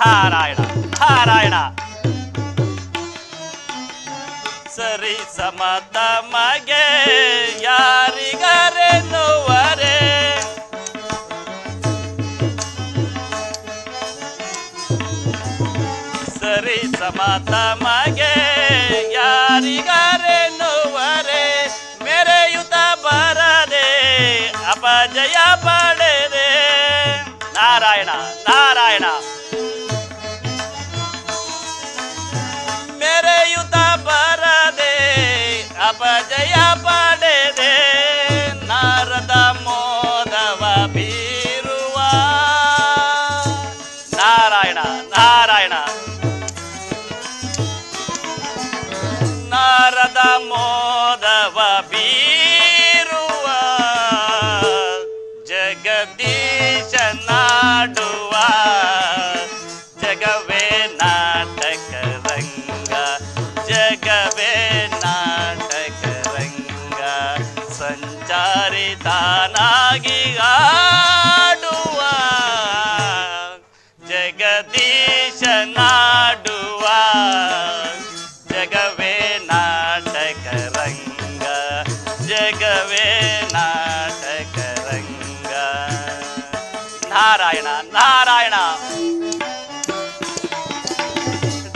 ನಾರಾಯಣ ನಾರಾಯಣ. ಸರಿ ಸಮತ ಮಗೆ ಯಾರಿಗರೆನ್ನುವರೆ, ಸರಿ ಸಮತ ಮಗೆ ಯಾರಿಗರೆನ್ನುವರೆ, ಮೆರೆಯುತ ಬರದೆ ಅಪಜಯ ಪಡೆದೆ. ನಾರಾಯಣ ನಾರಾಯಣ. ಮೆರೆಯುತ ಬರದೆ ಅಪಜಯ ಪಡೆದೆ, ನಾರದ ಮೋದವ ಬೀರುವ. ನಾರಾಯಣ ನಾರಾಯಣ. ನಾರದ ಮೋದವ ಬೀರುವ, ಜಗದೀಶ ನಾಡುವ, ಜಗವೇ ನಾಟಕ ರಂಗ, ಜಗವೇ ನಾಟಕ ರಂಗ. ಸಂಚಾರಿ ತಾನಾಗಿ ಆಡುವ, ಜಗದೀಶ ನಾಡುವ, ಜಗವೇ ನಾಟಕ ರಂಗ, ಜಗವೇ ನಾಟಕ ರಂಗ. ನಾರಾಯಣ ನಾರಾಯಣ.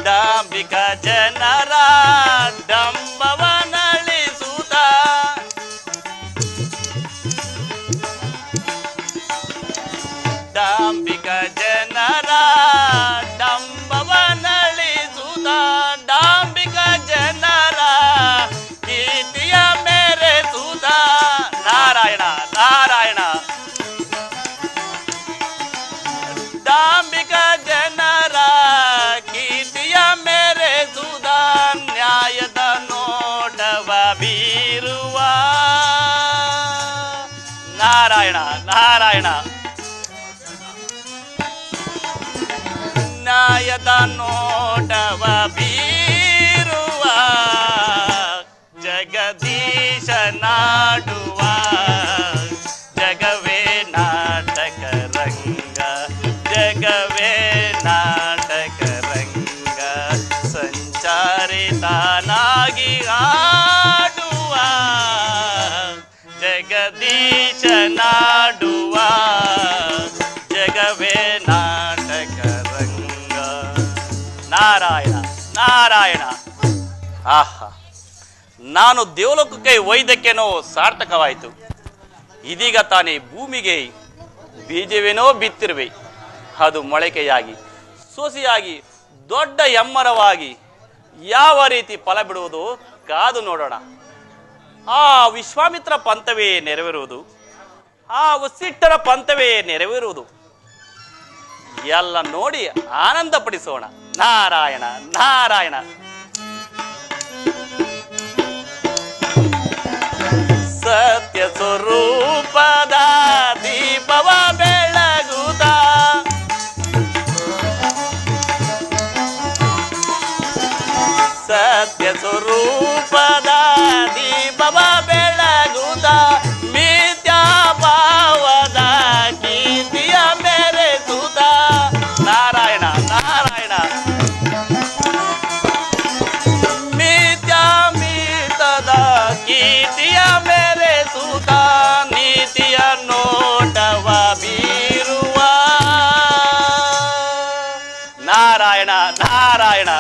ಡಾಂಬಿಕ ಜನರ ಡಂಬವನಳಿಸುತ್ತ, ಡಾಂಬಿಕ ಜನರ ಡಂಬವನಳಿಸುತ್ತ, ಡಾಂಬಿಕ ಜನರ ಕೀರ್ತಿಯ ಮೆರೆಸುತ್ತ. ನಾರಾಯಣ ನಾರಾಯಣ. ಡಾಂಬಿಕ ಜನರ ಕೀರ್ತಿಯ ಮೆರೆಸುತ್ತ, ನ್ಯಾಯದ ನೋಟವ ಬೀರುವ. ನಾರಾಯಣ ನಾರಾಯಣ. ನ್ಯಾಯದ ನೋಟವ ಬೀರುವ, ಜಗದೀಶ ನಾಡುವ, ಜಗವೇ ನಾಟಕ ರಂಗ, ಜಗವೇ ನಾಟಕ ರಂಗ. ಸಂಚಾರಿ ತಾನಾಗಿ ಆಡುವ, ಜಗದೀಶ ನಾಡುವ, ಜಗವೇ ನಾಟಕ ರಂಗ. ನಾರಾಯಣ ನಾರಾಯಣ. ಆಹಾ, ನಾನು ದೇವಲೋಕಕ್ಕೆ ಒಯ್ದಕ್ಕೇನೋ ಸಾರ್ಥಕವಾಯಿತು. ಇದೀಗ ತಾನೇ ಭೂಮಿಗೆ ಬೀಜವೇನೋ ಬಿತ್ತಿರುವೆ, ಅದು ಮೊಳಕೆಯಾಗಿ ಸೊಸೆಯಾಗಿ ದೊಡ್ಡ ಎಮ್ಮರವಾಗಿ ಯಾವ ರೀತಿ ಫಲ ಬಿಡುವುದು ಕಾದು ನೋಡೋಣ. ಆ ವಿಶ್ವಾಮಿತ್ರ ಪಂಥವೇ ನೆರವೇರುವುದು, ಆ ವಸಿಷ್ಠರ ಪಂಥವೇ ನೆರವೇರುವುದು. ಎಲ್ಲ ನೋಡಿ ಆನಂದ ಪಡಿಸೋಣ. ನಾರಾಯಣ ನಾರಾಯಣ. ಸತ್ಯ ಸ್ವರೂಪದ ದೀಪವ ಬೆಳಗುತ್ತ, ಸತ್ಯ ಸ್ವರೂಪದ ದೀಪವ ಬೆಳಗುತ್ತ, ಮಿಥ್ಯಾ ಭಾವದ ಕೀರ್ತಿಯ ಮೆರೆಸುತ್ತ. ನಾರಾಯಣ ನಾರಾಯಣ. ಮಿಥ್ಯಾ ಮಿತದ ಕೀರ್ತಿಯ ಮೆರೆಸುತ್ತ, ನೀತಿಯ ನೋಟವ ಬೀರುವ. ನಾರಾಯಣ ನಾರಾಯಣ.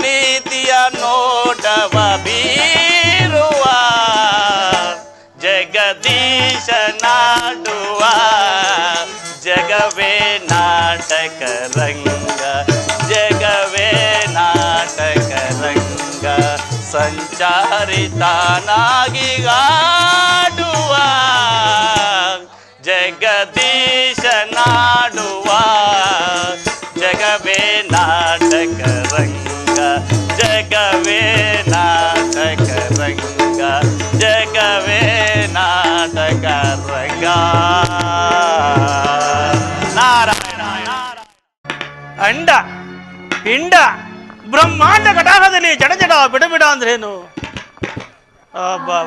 ನೀತಿಯ ನೋಟವ ಬೀರುವ, ಜಗದೀಶ ನಾಡುವ, ಜಗವೇ ನಾಟಕ ರಂಗ, ಜಗವೇ ನಾಟಕ ರಂಗ. ಸಂಚಾರಿ ತಾನಾಗಿ ಆಡುವ, ಜಗದೀಶ ನಾಡುವ, ಜಗವೇ ನಾಟಕ ರಂಗ, ಜಗವೇ ನಾಟಕ ರಂಗ, ಜಗವೇ ನಾಟಕ ರಂಗ. ನಾರಾಯಣ. ಅಂಡ ಪಿಂಡ ಬ್ರಹ್ಮಾಂಡ ಕಟಾಹದಲ್ಲಿ ಜಡ ಜಡ ಬಿಡಬಿಡ ಅಂದ್ರೇನು? ಅಬ್ಬಾ,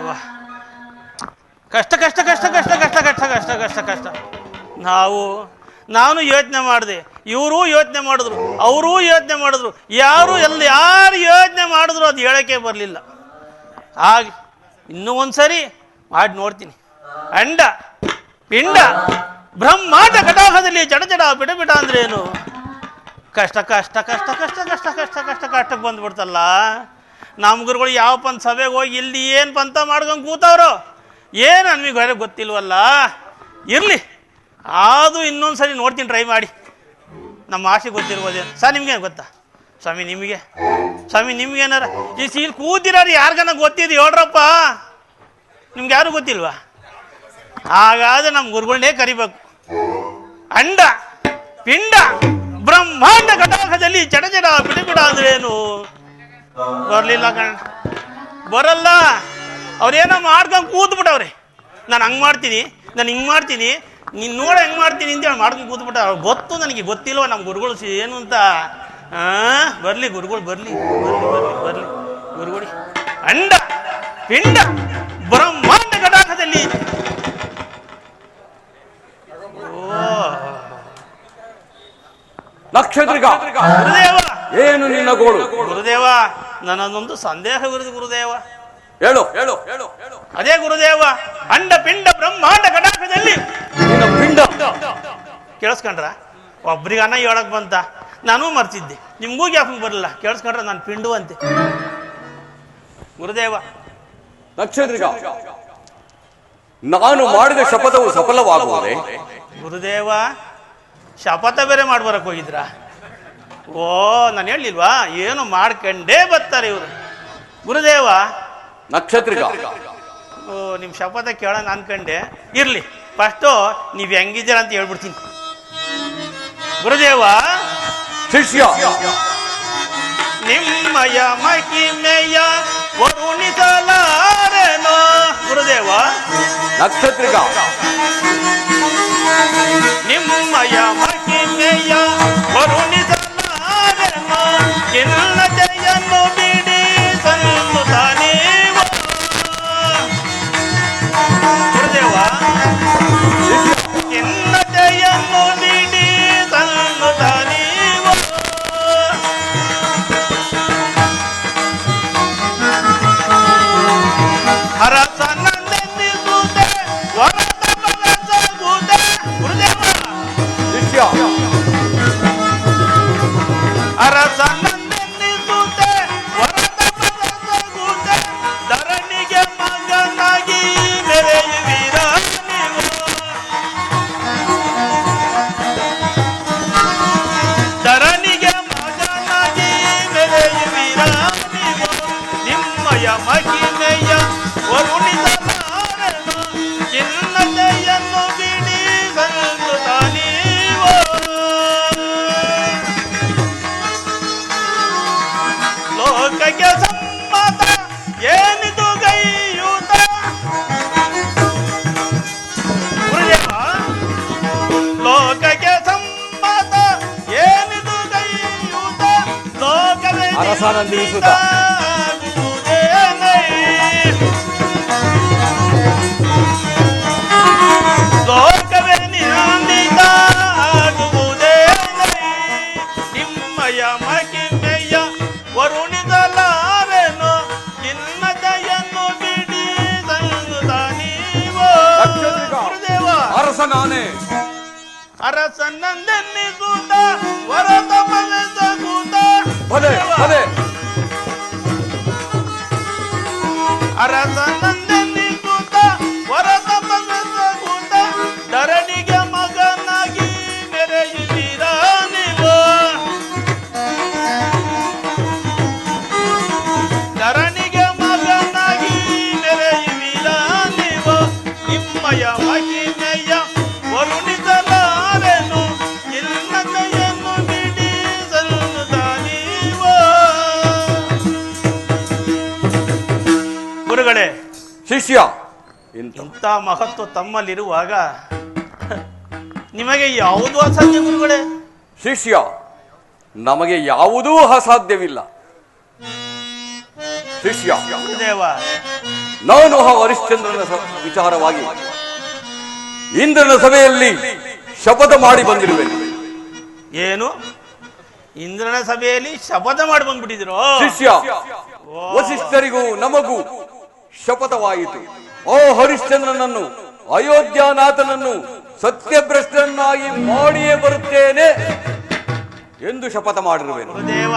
ಕಷ್ಟ ಕಷ್ಟ ಕಷ್ಟ ಕಷ್ಟ ಕಷ್ಟ ಕಷ್ಟ ಕಷ್ಟ ಕಷ್ಟ ಕಷ್ಟ. ನಾವು ನಾನು ಯೋಚನೆ ಮಾಡಿದೆ, ಇವರು ಯೋಚನೆ ಮಾಡಿದ್ರು, ಅವರೂ ಯೋಚನೆ ಮಾಡಿದ್ರು, ಯಾರು ಯೋಚನೆ ಮಾಡಿದ್ರು ಅದು ಹೇಳಕ್ಕೆ ಬರಲಿಲ್ಲ. ಹಾಗೆ ಇನ್ನೂ ಒಂದ್ಸರಿ ಮಾಡಿ ನೋಡ್ತೀನಿ. ಅಂಡ ಪಿಂಡ ಬ್ರಹ್ಮಾಂಡ ಕಟಾಹದಲ್ಲಿ ಜಡ ಬಿಡ ಅಂದ್ರೆ ಏನು? ಕಷ್ಟಕ್ಕೆ ಬಂದ್ಬಿಡ್ತಲ್ಲ. ನಮ್ಮ ಗುರುಗಳು ಯಾವ ಪಂಥ ಸಭೆಗೆ ಹೋಗಿ ಇಲ್ಲಿ ಏನು ಪಂಥ ಮಾಡ್ಕೊಂಡು ಕೂತವ್ರು ಏನು ನಮಗೆ ಗೊತ್ತಿಲ್ವಲ್ಲ. ಇರಲಿ, ಅದು ಇನ್ನೊಂದು ಸರಿ ನೋಡ್ತೀನಿ, ಟ್ರೈ ಮಾಡಿ. ನಮ್ಮ ಆಸೆ ಗೊತ್ತಿರ್ಬೋದೇನು. ಸರ್ ನಿಮ್ಗೇನು ಗೊತ್ತಾ ಸ್ವಾಮಿ? ನಿಮ್ಗೇನಾರ ಈ ಸೀಲ್ ಕೂತಿರೋರು ಯಾರಿಗಾನ ಗೊತ್ತಿದ್ದು ಹೇಳ್ರಪ್ಪ. ನಿಮ್ಗೆ ಯಾರು ಗೊತ್ತಿಲ್ವಾ? ಹಾಗಾದ್ರೆ ನಮ್ಮ ಗುರುಗಳನ್ನೇ ಕರಿಬೇಕು. ಅಂಡ ಪಿಂಡ ಬ್ರಹ್ಮಾಂಡ ಕಟಾಹದಲ್ಲಿ ಜಡ ಬಿಡ ಅಂದ್ರೆ ಏನು? ಬರಲಿಲ್ಲ ಬರಲ್ಲ. ಅವ್ರೇನೋ ಮಾಡ್ಕೊಂಡು ಕೂತ್ಬಿಟ್ಟವ್ರೆ. ನಾನು ಹಂಗೆ ಮಾಡ್ತೀನಿ, ನಾನು ಹಿಂಗೆ ಮಾಡ್ತೀನಿ, ನೀನು ನೋಡ ಹೆಂಗೆ ಮಾಡ್ತೀನಿ ಅಂತೇಳಿ ಮಾಡ್ಕೊಂಡು ಕೂತ್ಬಿಟ್ಟ. ಅವ್ರು ಗೊತ್ತು, ನನಗೆ ಗೊತ್ತಿಲ್ವ ನಮ್ಮ ಗುರುಗಳು ಏನು ಅಂತ. ಬರಲಿ ಗುರುಗಳು, ಬರಲಿ ಗುರುಗಳು. ಅಂಡ ಪಿಂಡ ಬ್ರಹ್ಮಾಂಡ ಕಟಾಹದಲ್ಲಿ ನಕ್ಷತ್ರಿಕ ಗುರುದೇವ, ಏನು ನಿನ್ನ ಗೋಳು? ಗುರುದೇವ, ನನ್ನದೊಂದು ಸಂದೇಹ ಗುರುದೇವ. ಹೇಳು. ಅದೇ ಗುರುದೇವ, ಅಂಡ ಪಿಂಡ ಬ್ರಹ್ಮಾಂಡ ಕಟಾಹದಲ್ಲಿ ನಿನ್ನ ಪಿಂಡ ಕೇಳಿಸ್ಕೊಂಡ್ರ? ಒಬ್ರಿಗೆ ಅನ್ನ ಹೇಳಕ್ ಬಂತ, ನಾನೂ ಮರ್ತಿದ್ದೆ. ನಿಮ್ಗೂ ಗ್ಯಾಪಂಗ್ ಬರಲಿಲ್ಲ. ಕೇಳಿಸ್ಕೊಂಡ್ರೆ ನಾನು ಪಿಂಡು ಅಂತೆ. ಗುರುದೇವ, ನಕ್ಷತ್ರಿಕ, ನಾನು ಮಾಡಿದ ಶಪಥವು ಸಫಲವಾಗುವುದೇ? ಗುರುದೇವ, ಶಪಥ ಬೇರೆ ಮಾಡ್ಬರಕ್ ಹೋಗಿದ್ರ? ಓ, ನಾನು ಹೇಳಿಲ್ವಾ? ಏನು ಮಾಡ್ಕೊಂಡೇ ಬರ್ತಾರೆ ಇವರು. ಗುರುದೇವ, ನಕ್ಷತ್ರಿಕ, ಓ, ನಿಮ್ಮ ಶಪಥ ಕೇಳೋಣ ಅನ್ಕಂಡೆ. ಇರ್ಲಿ, ಫಸ್ಟು ನೀವು ಹೆಂಗಿದ್ದೀರ ಅಂತ ಹೇಳ್ಬಿಡ್ತೀನಿ. ಗುರುದೇವ, ಶಿಷ್ಯ, ನಿಮ್ಮಯ ಮಹಿಮೆಯ ವರುಣಿಸಲಾರೆನೋ. ಗುರುದೇವ, ನಕ್ಷತ್ರಿಕ, ನಿಮ್ಮಯ ಮಹಿಮೆಯ ವರುಣಿಸಲಾರೆನೋ. ಖಿನ್ನತೆಯನ್ನು ಬಿಡಿ ಸಲ್ಲುತ್ತ ನೀವು. ಗುರುದೇವ, ಖಿನ್ನತೆಯನ್ನು ಬಿಡಿ ಸಲ್ಲುತ್ತ ನೀವು. ಅರಸನನ್ನೆನ್ನಿಸುತ್ತೆ ವರದ ಬಲಸಗುದೆ. ಗುರುದೇವ, ಶಿಷ್ಯ, ಅರಸನನ್ನೆನ್ನಿಸುತ್ತೆ ವರದ ಬಲಸಗುದೆ. ಧರಣಿಗೆ ಮಗನಾಗಿ ಮೆರೆಯುವಿರ ನೀವು. ಧರಣಿಗೆ ಮಗನಾಗಿ ಮೆರೆಯುವಿರ ನೀವು. ನಿಮ್ಮಯ ಮಹಿಮೆಯ ವರುಣಿಸಲಾರೆನೋ. ಖಿನ್ನತೆಯನ್ನು ಬಿಡಿ ಸಲ್ಲುತ್ತ ನೀವು. ಲೋಕಕ್ಕೆ ಸಮ್ಮತ ಏನಿದು ಗೈಯುತ. ಗುರುದೇವ, ಲೋಕಕ್ಕೆ ಸಮ್ಮತ ಏನಿದು ಗೈಯುತ. ಲೋಕವೇ ಅರಸನನ್ನಿಸುತ್ತ. ಲೋಕವೇ ನಿಂದಿತ ಆಗುವುದೇ. ನಿಮ್ಮಯ ಮಹಿಮೆಯ ವರುಣಿಸಲಾರೆನೋ. ಖಿನ್ನತೆಯನ್ನು ಬಿಡಿ ಸಲ್ಲುತ್ತ ನೀವು. ನಕ್ಷತ್ರಿಕ, ಗುರುದೇವ, ಅರಸನಾನೆ. ಅರಸನಂದೆನ್ನಿಸುತ್ತ ವರದ ಬಲಸಗುತ್ತ. ಭಲೆ ಭಲೆ. ಅರಸನಂದೆನ್ನಿಸುತ್ತ ವರದ ಬಲಸಗುತ್ತ. ಧರಣಿಗೆ ಮಗನಾಗಿ ಮೆರೆಯುವಿರ ನೀವು. ಧರಣಿಗೆ ಮಗನಾಗಿ ಮೆರೆಯುವಿರ ನೀವು. ನಿಮ್ಮಯ ಮಹಿಮೆಯ ವರುಣಿಸಲಾರೆನು. ಖಿನ್ನತೆಯನ್ನು ಬಿಡಿ ಸಲ್ಲುತ್ತ ನೀವು. ಗುರುಗಳೇ, ಶಿಷ್ಯ, ಇಂಥ ಮಹತ್ವ ತಮ್ಮಲ್ಲಿರುವಾಗ ನಿಮಗೆ ಯಾವುದು ಅಸಾಧ್ಯ ಗುರುಗಳೇ? ಶಿಷ್ಯ, ನಮಗೆ ಯಾವುದೂ ಅಸಾಧ್ಯವಿಲ್ಲ. ಶಿಷ್ಯ, ಗುರುದೇವ, ನಾನು ಹರಿಶ್ಚಂದ್ರನ ವಿಚಾರವಾಗಿ ಇಂದ್ರನ ಸಭೆಯಲ್ಲಿ ಶಪಥ ಮಾಡಿ ಬಂದಿರುವೆನು. ಏನು ಇಂದ್ರನ ಸಭೆಯಲ್ಲಿ ಶಪಥ ಮಾಡಿ ಬಂದ್ಬಿಟ್ಟಿದ್ರು? ಶಿಷ್ಯ, ವಸಿಷ್ಠರಿಗೂ ನಮಗೂ ಶಪಥವಾಯಿತು. ಓ ಹರಿಶ್ಚಂದ್ರನನ್ನು, ಅಯೋಧ್ಯಾನಾಥನನ್ನು ಸತ್ಯಭ್ರಷ್ಟರನ್ನಾಗಿ ಮಾಡಿಯೇ ಬರುತ್ತೇನೆ ಎಂದು ಶಪಥ ಮಾಡಿರುವೆನು. ಗುರುದೇವ,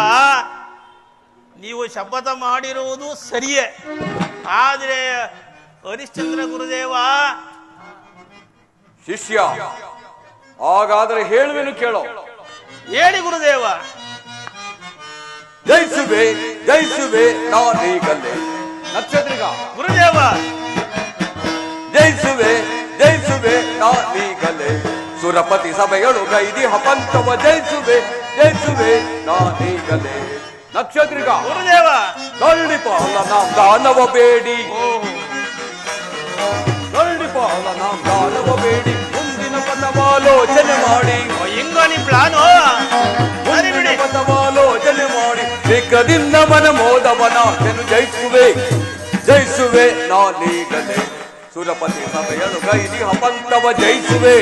ನೀವು ಶಪಥ ಮಾಡಿರುವುದು ಸರಿಯೇ, ಆದರೆ ಹರಿಶ್ಚಂದ್ರ ಗುರುದೇವ. ಶಿಷ್ಯ, ಹಾಗಾದರೆ ಹೇಳುವೆನು ಕೇಳೋ. ಹೇಳಿ ಗುರುದೇವ. ಜಯಿಸುವೆ ಜಯಿಸುವೆ ನಾನೀಗಲೇ. ನಕ್ಷತ್ರಿಗ ಗುರುದೇವ. ಜಯಿಸುವೆ ಜಯಿಸುವೆ ನಾನೀಗಲೇ. ಸುರಪತಿ ಸಭೆಯಳು ಗೈದಿ ಹಪಂತವ ಜಯಿಸುವೆ ಜಯಿಸುವೆ ನಾನೀಗಲೇ. ನಕ್ಷತ್ರಿಗ ಗುರುದೇವ. ನರಳಿಪಾಲ ನಾಂ ದಾನವ ಬೇಡಿ, ನರಳಿಪಾಲ ನಾಂ ದಾನವ ಬೇಡಿ. ಮುಂದಿನ ಪಥವಾಲೋಚನೆ ಮಾಡಿ, ಹಿಂಗನಿ ಪ್ಲಾನು ಪಥವಾಲೋಚನೆ ಮಾಡಿ. ಶೀಘ್ರದಿಂದ ಮನ ಮೋದವನ ಜಯಿಸುವೆ ಜಯಿಸುವೆ ನಾನೀಗಲೇ. ಸುರಪತಿ ಸಭೆಯಳು ಗೈದಿ ಹಪಂತವ ಜಯಿಸುವೆ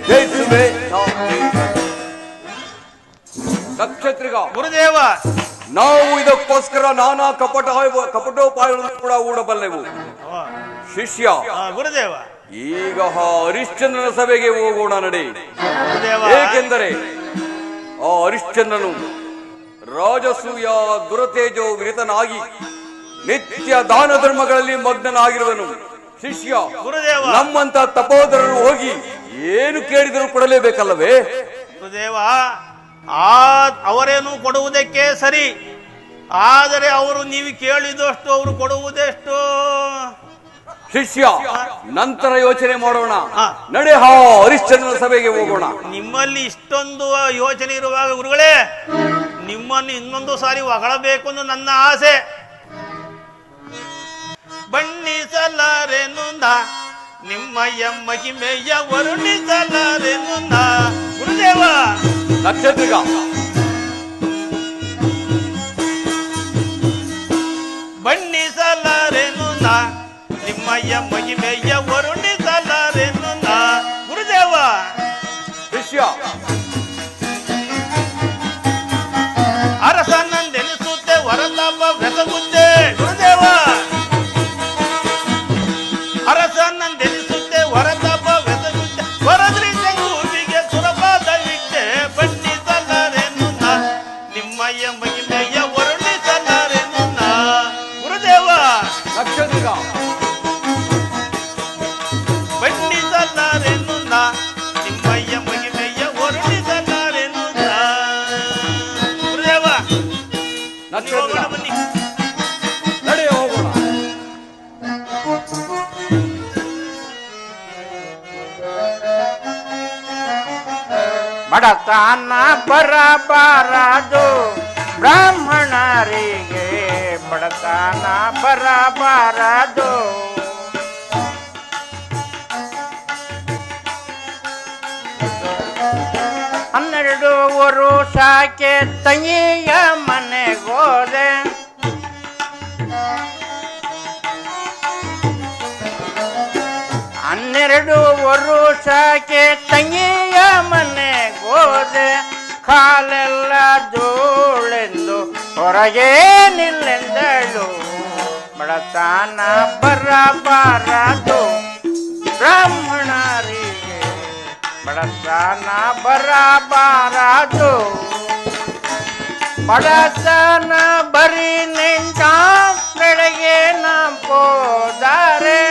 ಜಯಿಸುವೆ ನಾನೀಗಲೇ. ನಕ್ಷತ್ರಿಗ ಗುರುದೇವ. ನಾವು ಇದಕ್ಕೋಸ್ಕರ ನಾನಾ ಕಪಟೋಪಾಯಗಳನ್ನು ಕೂಡ ಹೂಡಬಲ್ಲೆವು. ಶಿಷ್ಯ, ಗುರುದೇವ, ಈಗ ಹರಿಶ್ಚಂದ್ರನ ಸಭೆಗೆ ಹೋಗೋಣ ನಡೆ. ಏಕೆಂದರೆ ಆ ಹರಿಶ್ಚಂದ್ರನು ರಾಜಸೂಯ ದುರತೇಜೋ ವಿರತನಾಗಿ ನಿತ್ಯ ದಾನ ಧರ್ಮಗಳಲ್ಲಿ ಮಗ್ನನಾಗಿರುವನು. ಶಿಷ್ಯ, ಗುರುದೇವ, ನಮ್ಮಂತ ತಪೋಧರರು ಹೋಗಿ ಏನು ಕೇಳಿದರೂ ಕೊಡಲೇಬೇಕಲ್ಲವೇ? ಗುರುದೇವ, ಅವರೇನು ಕೊಡುವುದಕ್ಕೆ ಸರಿ, ಆದರೆ ಅವರು ನೀವು ಕೇಳಿದಷ್ಟು ಅವರು ಕೊಡುವುದೆಷ್ಟು? ಶಿಷ್ಯ, ನಂತರ ಯೋಚನೆ ಮಾಡೋಣ. ನಡೆ ಹರಿಶ್ಚಂದ್ರನ ಸಭೆಗೆ ಹೋಗೋಣ. ನಿಮ್ಮಲ್ಲಿ ಇಷ್ಟೊಂದು ಯೋಚನೆ ಇರುವಾಗ ಗುರುಗಳೇ, ನಿಮ್ಮನ್ನು ಇನ್ನೊಂದು ಸಾರಿ ಹೊಗಳಬೇಕು ಅನ್ನೋ ನನ್ನ ಆಸೆ. ಬಣ್ಣಿಸಲಾರೆನು ನಿಮ್ಮಯ್ಯ ಮಹಿಮೆಯ ವರ್ಣಿಸಲಾರೆನು ಗುರುದೇವ. ನಕ್ಷತ್ರಿಗ ಬಣ್ಣಿಸಲಾರೆನು ನಿಮ್ಮಯ್ಯ ಮಹಿಮೆಯ ವರ್ಣಿಸಲಾರೆನು ಗುರುದೇವ. ಶಿಷ್ಯ, ಅರಸನಂದೆನಿಸುತ್ತೆ ವರತಾಪ ಬೆಸಗುತ್ತೆ. ಗುರುದೇವ, ಅರಸನಂದೆನಿಸುತ್ತೆ ವರತಾಪ ಬೆಸಗುತ್ತೆ. ವರದ್ರಿ ಜಂಗೂವಿಗೆ ಸುರಪಾದ ವಿದ್ಯೆ ಬಣ್ಣಿಸಲಾರೆನು ನಿಮ್ಮಯ್ಯ ಮಹಿಮೆಯ ವರ್ಣಿಸಲಾರೆನು ಗುರುದೇವ. ನಕ್ಷತ್ರಿಗ ಬಣ್ಣಿಸಲಾರೆನು ನಿಮ್ಮಯ್ಯ ಮಹಿಮೆಯ ವರ್ಣಿಸಲಾರೆನು ಗುರುದೇವ. ನಕ್ಷತ್ರಿಗ ಬನ್ನಿ. ನಡೆ ಹೋಗೋಣ. ಬಡತನ ಬರಬಾರದು ಬ್ರಾಹ್ಮಣರಿಗೆ, ಬಡತನ ಬರಬಾರದು. ಹನ್ನೆರಡು ವರುಷಕ್ಕೆ ತಂಗಿಯ ಮನೆಗೋದೆ, ಹನ್ನೆರಡು ವರುಷಕ್ಕೆ ತಂಗಿಯ ಮನೆಗೋದೆ. ಕಾಲೆಲ್ಲ ಧೂಳೆಂದು ಹೊರಗೆ ನಿಲ್ಲೆಂದಳು. ಬಡತನ ಬರಬಾರದು ಬ್ರಾಹ್ಮಣರಿಗೆ, ಬಡತನ ಬರಬಾರದು. ಬಡತನ ಬರೀ ನಿಂತ ಬೆಳಗ್ಗೆ ನಂಬೋದಾರೆ.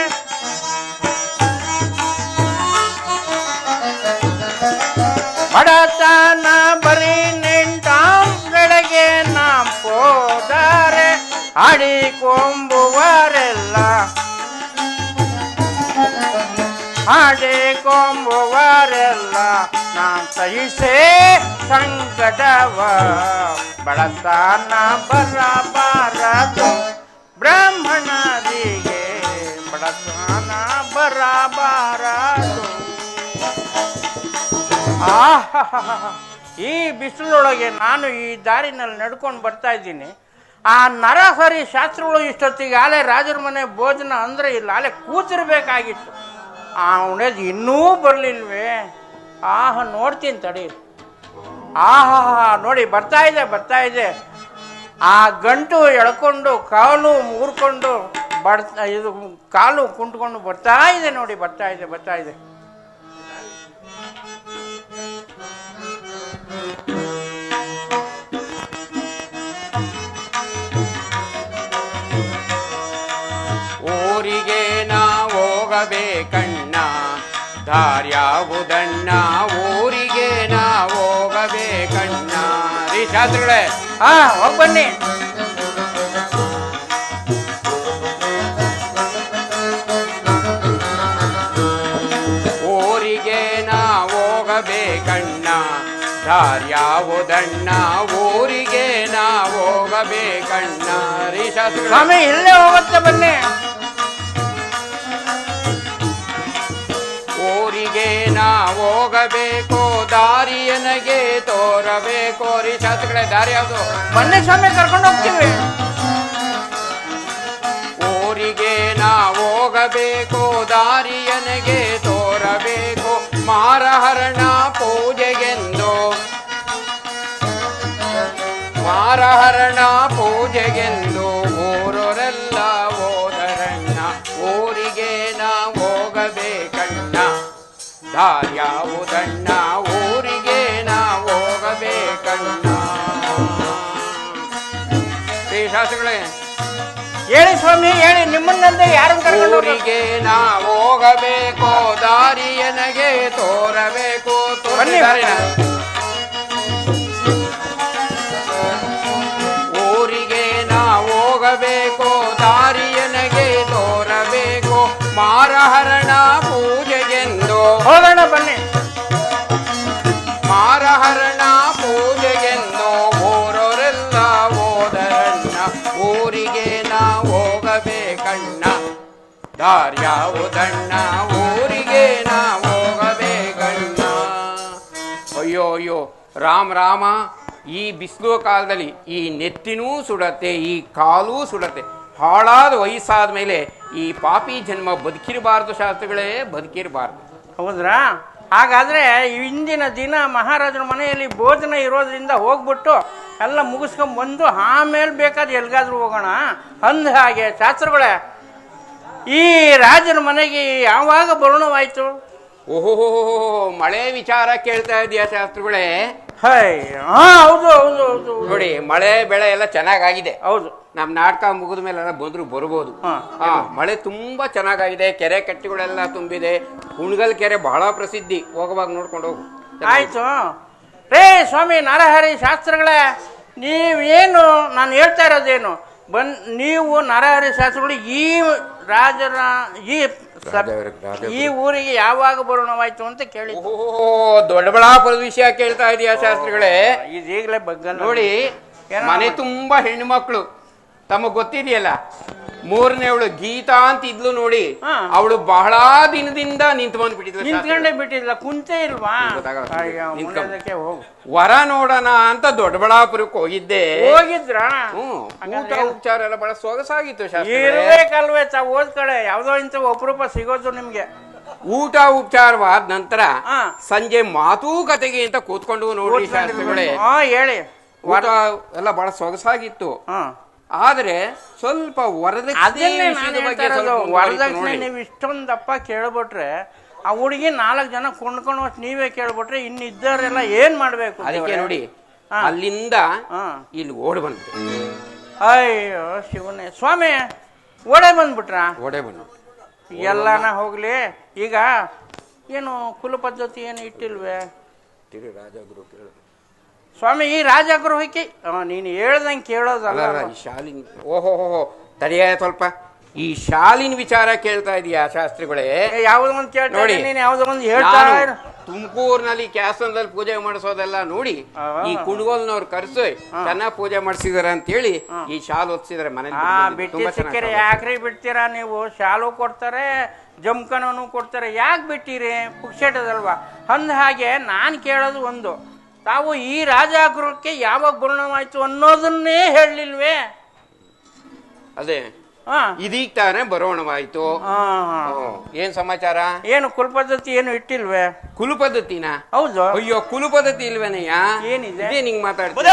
ಬಡತನ ಬರೀ ನಿಂಟಾಂಗಳಿಗೆ ನಂಬೋದಾರೆ. ಆಡಿಕೊಂಬುವರೆಲ್ಲ ಆಡಿಕೊಂಬುವರೆಲ್ಲ ನಾನ್ ಸಹಿಸೇ ಸಂಕಟವ. ಬಡತನ ಬರಬಾರದು ಬ್ರಾಹ್ಮಣರಿಗೆ, ಬಡತನ ಬರಬಾರದು. ಈ ಬಿಸಿಲೊಳಗೆ ನಾನು ಈ ದಾರಿನಲ್ಲಿ ನಡ್ಕೊಂಡು ಬರ್ತಾ ಇದ್ದೀನಿ. ಆ ನರಹರಿ ಶಾಸ್ತ್ರಗಳು ಇಷ್ಟೊತ್ತಿಗೆ ಆಲೆ ರಾಜರ ಮನೆ ಭೋಜನ ಅಂದರೆ ಇಲ್ಲಿ ಆಲೆ ಕೂತಿರ್ಬೇಕಾಗಿತ್ತು. ಅವನೇದು ಇನ್ನೂ ಬರಲಿಲ್ವೇ? ನೋಡ್ತೀನಿ ತಡಿ. ಆಹಾ ನೋಡಿ ಬರ್ತಾ ಇದೆ. ಆ ಗಂಟು ಎಳ್ಕೊಂಡು ಕಾಲು ಮುರ್ಕೊಂಡು ಇದು ಕಾಲು ಕುಂಟ್ಕೊಂಡು ಬರ್ತಾ ಇದೆ ನೋಡಿ, ಬರ್ತಾ ಇದೆ. ಊರಿಗೆ ನಾ ಹೋಗಬೇಕಣ್ಣ, ದಾರ್ಯಾವುದಣ್ಣ, ಊರಿಗೆ ನಾ ಹೋಗಬೇಕಣ್ಣ. ರೀ ಶಾಸ್ತ್ರಿಗಳೇ, ಹೋಗಿ ಬನ್ನಿ. ಊರಿಗೆ ನಾ ಹೋಗಬೇಕಣ್ಣ, ದಾರ್ಯಾವುದಣ್ಣ, ಊರಿಗೆ ನಾ ಹೋಗಬೇಕಣ್ಣ. ರೀ ಶಾಸ್ತ್ರಿಗಳೇ, ಸ್ವಾಮಿ ಇಲ್ಲೇ ಹೋಗುತ್ತೆ ಬನ್ನಿ. ಊರಿಗೆ ನಾ ಹೋಗಬೇಕು, ದಾರಿಯ ನನಗೆ ತೋರಬೇಕು. ರೀ ಶಾಸ್ತ್ರಿಗಳೇ, ದಾರಿ ಯಾವುದು? ಬನ್ನಿ ಸ್ವಾಮಿ, ಕರ್ಕೊಂಡು ಹೋಗ್ತೀವಿ. ಊರಿಗೆ ನಾ ಹೋಗಬೇಕು, ದಾರಿಯ ನನಗೆ ತೋರಬೇಕು, ಮಾರಹರಣ ಪೂಜೆಗೆಂದು, ಮಾರಹರಣ ಪೂಜೆಗೆಂದು ಊರರೆಲ್ಲ ಹೋದರಣ್ಣ. ಊರಿಗೆ ನಾ ಹೋಗಬೇಕಣ್ಣ, ದಾರ್ಯಾವುದಣ್ಣ, ಊರಿಗೆ ನಾ ಹೋಗಬೇಕಣ್ಣ. ಶ್ರೀ ಶಾಸ್ತ್ರಿಗಳೇ, ಹೇಳಿ ಸ್ವಾಮಿ ಹೇಳಿ, ನಿಮ್ಮನ್ನಂದ್ರೆ ಯಾರನ್ನು ಕರ್ಕೊಂಡು ಊರಿಗೆ ನಾ ಹೋಗಬೇಕು, ದಾರಿಯ ನನಗೆ ತೋರಬೇಕು. ದಾರಿನ ಊರಿಗೆ ನಾ ಹೋಗಬೇಕು, ದಾರಿಯ ನನಗೆ ತೋರಬೇಕು, ಮಾರಹರಣ ಪೂಜೆಗೆಂದು ಹೋಗೋಣ ಬನ್ನಿ. ಮಾರಹರಣ ಪೂಜೆಗೆಂದು ಊರರೆಲ್ಲ ಹೋದರಣ್ಣ. ಊರಿಗೆ ನಾ ಹೋಗಬೇಕಣ್ಣ, ದಾರ್ಯಾವುದಣ್ಣ, ಊರಿಗೆ ನಾ ಹೋಗಬೇಕಣ್ಣ. ಅಯ್ಯೋ ರಾಮ, ಈ ಬಿಸಿಲು ಕಾಲದಲ್ಲಿ ಈ ನೆತ್ತಿನೂ ಸುಡತ್ತೆ, ಈ ಕಾಲೂ ಸುಡತ್ತೆ. ಹಾಳಾದ ವಯಸ್ಸಾದ ಮೇಲೆ ಈ ಪಾಪಿ ಜನ್ಮ ಬದುಕಿರಬಾರ್ದು ಶಾಸ್ತ್ರಿಗಳೇ, ಬದುಕಿರಬಾರ್ದು. ಹೌದ್ರಾ? ಹಾಗಾದ್ರೆ ಇಂದಿನ ದಿನ ಮಹಾರಾಜರ ಮನೆಯಲ್ಲಿ ಭೋಜನ ಇರೋದ್ರಿಂದ ಹೋಗ್ಬಿಟ್ಟು ಎಲ್ಲ ಮುಗಿಸ್ಕೊಂಡ್ ಬಂದು ಆಮೇಲೆ ಬೇಕಾದ್ರೆ ಎಲ್ಗಾದ್ರೂ ಹೋಗೋಣ. ಅಂದ ಹಾಗೆ ಶಾಸ್ತ್ರಗಳೇ, ಈ ರಾಜರ ಮನೆಗೆ ಯಾವಾಗ ಬರೋಣವಾಯ್ತು? ಓಹೋ, ಮಳೆ ವಿಚಾರ ಕೇಳ್ತಾ ಇದೆಯಾ ಶಾಸ್ತ್ರಿಗಳೇ? ಹೌದು. ನೋಡಿ, ಮಳೆ ಬೆಳೆ ಎಲ್ಲ ಚೆನ್ನಾಗಾಗಿದೆ. ಹೌದು, ನಮ್ ನಾಟಕ ಮುಗಿದ ಮೇಲೆ ಬಂದ್ರು ಬರ್ಬೋದು. ಮಳೆ ತುಂಬಾ ಚೆನ್ನಾಗಾಗಿದೆ, ಕೆರೆ ಕಟ್ಟೆಗಳೆಲ್ಲ ತುಂಬಿದೆ. ಕುಣಗಲ್ ಕೆರೆ ಬಹಳ ಪ್ರಸಿದ್ಧಿ, ಹೋಗುವಾಗ ನೋಡ್ಕೊಂಡು ಹೋಗು. ಆಯ್ತು ರೇ ಸ್ವಾಮಿ ನರಹರಿ ಶಾಸ್ತ್ರಗಳೇ, ನೀವೇನು ನಾನು ಹೇಳ್ತಾ ಇರೋದೇನು, ನೀವು ನರಹರಿ ಶಾಸ್ತ್ರಗಳು ಈ ರಾಜರ ಈ ಊರಿಗೆ ಯಾವಾಗ ಬರೋಣವಾಯ್ತು ಅಂತ ಕೇಳಿ. ಓಹೋ, ದೊಡ್ಡಬಳ್ಳಾಪುರದ ವಿಷಯ ಕೇಳ್ತಾ ಇದೀಯಾ ಶಾಸ್ತ್ರಿಗಳೇ? ಇದೀಗ್ಲೇ ಬಗ್ಗಲ್ಲ ನೋಡಿ, ಮನೆ ತುಂಬಾ ಹೆಣ್ಣು ಮಕ್ಕಳು. ತಮಗ್ ಗೊತ್ತಿದೆಯಲ್ಲ, ಮೂರನೇವಳು ಗೀತಾ ಅಂತ ಇದ್ಲು ನೋಡಿ, ಅವಳು ಬಹಳ ದಿನದಿಂದ ನಿಂತ್ಕೊಂಡೇ ಬಿಟ್ಟಿಲ್ಲ, ಕುಂತೇ ಇಲ್ವಾ? ವರ ನೋಡೋಣ ಅಂತ ದೊಡ್ಡಬಳ್ಳಾಪುರಕ್ಕೆ ಹೋಗಿದ್ರ? ಊಟ ಉಪಚಾರ ಎಲ್ಲ ಬಹಳ ಸೊಗಸಾಗಿತ್ತು ಇರ್ಬೇಕಲ್ವೇ, ತಾವ್ ಓದ್ ಕಡೆ ಯಾವ್ದೋ ಇಂತ ಅಪರೂಪ ಸಿಗೋದು ನಿಮ್ಗೆ. ಊಟ ಉಪಚಾರವಾದ ನಂತರ ಸಂಜೆ ಮಾತುಕತೆಗೆ ಅಂತ ಕೂತ್ಕೊಂಡು ನೋಡಿ ಶಾಸ್ತ್ರಿಗಳೇ. ಹೇಳಿ, ಊಟ ಎಲ್ಲ ಬಹಳ ಸೊಗಸಾಗಿತ್ತು. ಆದ್ರೆ ಸ್ವಲ್ಪ ವರದಕ್ಷಿಣೆ ನೀವು ಇಷ್ಟೊಂದಪ್ಪ ಕೇಳ್ಬಿಟ್ರೆ, ಆ ಹುಡುಗಿ 4 ಜನ ಕೊಂಡ್ಕೊಂಡು ನೀವೇ ಕೇಳ್ಬಿಟ್ರೆ ಇನ್ನಿದ್ದವರೆಲ್ಲ ಏನ್ ಮಾಡ್ಬೇಕು? ಅದಕ್ಕೆ ನೋಡಿ, ಅಲ್ಲಿಂದ ಇಲ್ಲಿ ಓಡಿ ಬಂದ್ಬಿಟ್ಟು. ಅಯ್ಯೋ ಶಿವನೇ, ಸ್ವಾಮಿ ಓಡೇ ಬಂದ್ಬಿಟ್ರ? ಓಡೇ ಬಂದು ಎಲ್ಲಾನ ಹೋಗ್ಲಿ. ಈಗ ಏನು ಕುಲ ಪದ್ಧತಿ ಏನು ಇಟ್ಟಿಲ್ವೇ ರಾಜಗುರು? ಸ್ವಾಮಿ, ಈ ರಾಜಗೃಹಕ್ಕೆ ನೀನು ಹೇಳ್ದಂಗೆ ಕೇಳೋದಲ್ಲ. ಶಾಲಿನ್, ಓಹೋ ತಡೆಯ ಸ್ವಲ್ಪ. ಈ ಶಾಲಿನ ವಿಚಾರ ಕೇಳ್ತಾ ಇದೀಯಾ ಶಾಸ್ತ್ರಿಗಳೇ? ಯಾವ್ದೊಂದು ಕೇಳ್ತಾ ನೀನು, ಯಾವ್ದೊಂದು ಹೇಳ್ತಾ. ತುಮಕೂರಿನಲ್ಲಿ ಕ್ಯಾಸನದಲ್ಲಿ ಪೂಜೆ ಮಾಡಿಸೋದೆಲ್ಲ ನೋಡಿ ಈ ಕುಣಗೋಲ್ನವ್ರು ಕರ್ಸು ಚೆನ್ನಾಗಿ ಪೂಜೆ ಮಾಡಿಸಿದಾರ ಅಂತ ಹೇಳಿ ಈ ಶಾಲು ಹೊತ್ಸಿದಾರೆ ಮನೆ. ಬಿಟ್ಟಿ ಸಿಕ್ಕರೆ ಯಾಕ್ರಿ ಬಿಡ್ತೀರಾ ನೀವು? ಶಾಲು ಕೊಡ್ತಾರೆ, ಜಮ್ಕನೂ ಕೊಡ್ತಾರೆ, ಯಾಕೆ ಬಿಟ್ಟಿರಿ? ಪುಕ್ಷೇಟದಲ್ವಾ? ಅಂದ ಹಾಗೆ ನಾನು ಕೇಳೋದು ಒಂದು, ತಾವು ಈ ರಾಜಗೃಹಕ್ಕೆ ಯಾವಾಗ ಬರೋಣವಾಯ್ತು ಅನ್ನೋದನ್ನೇ ಹೇಳಲಿಲ್ವೇ? ಅದೇ ಇದೀಗ ತಾನೇ ಬರೋಣವಾಯ್ತು. ಏನ್ ಸಮಾಚಾರ? ಏನು ಕುಲ ಪದ್ಧತಿ ಏನು ಇಟ್ಟಿಲ್ವೇ? ಕುಲು ಪದ್ಧತಿನ? ಹೌದು. ಅಯ್ಯೋ ಕುಲು ಪದ್ಧತಿ ಇಲ್ವೇನಯ್ಯ? ಏನಿದೆ? ಇದೇ ನಿಂಗ್ ಮಾತಾಡ್ತೀನಿ.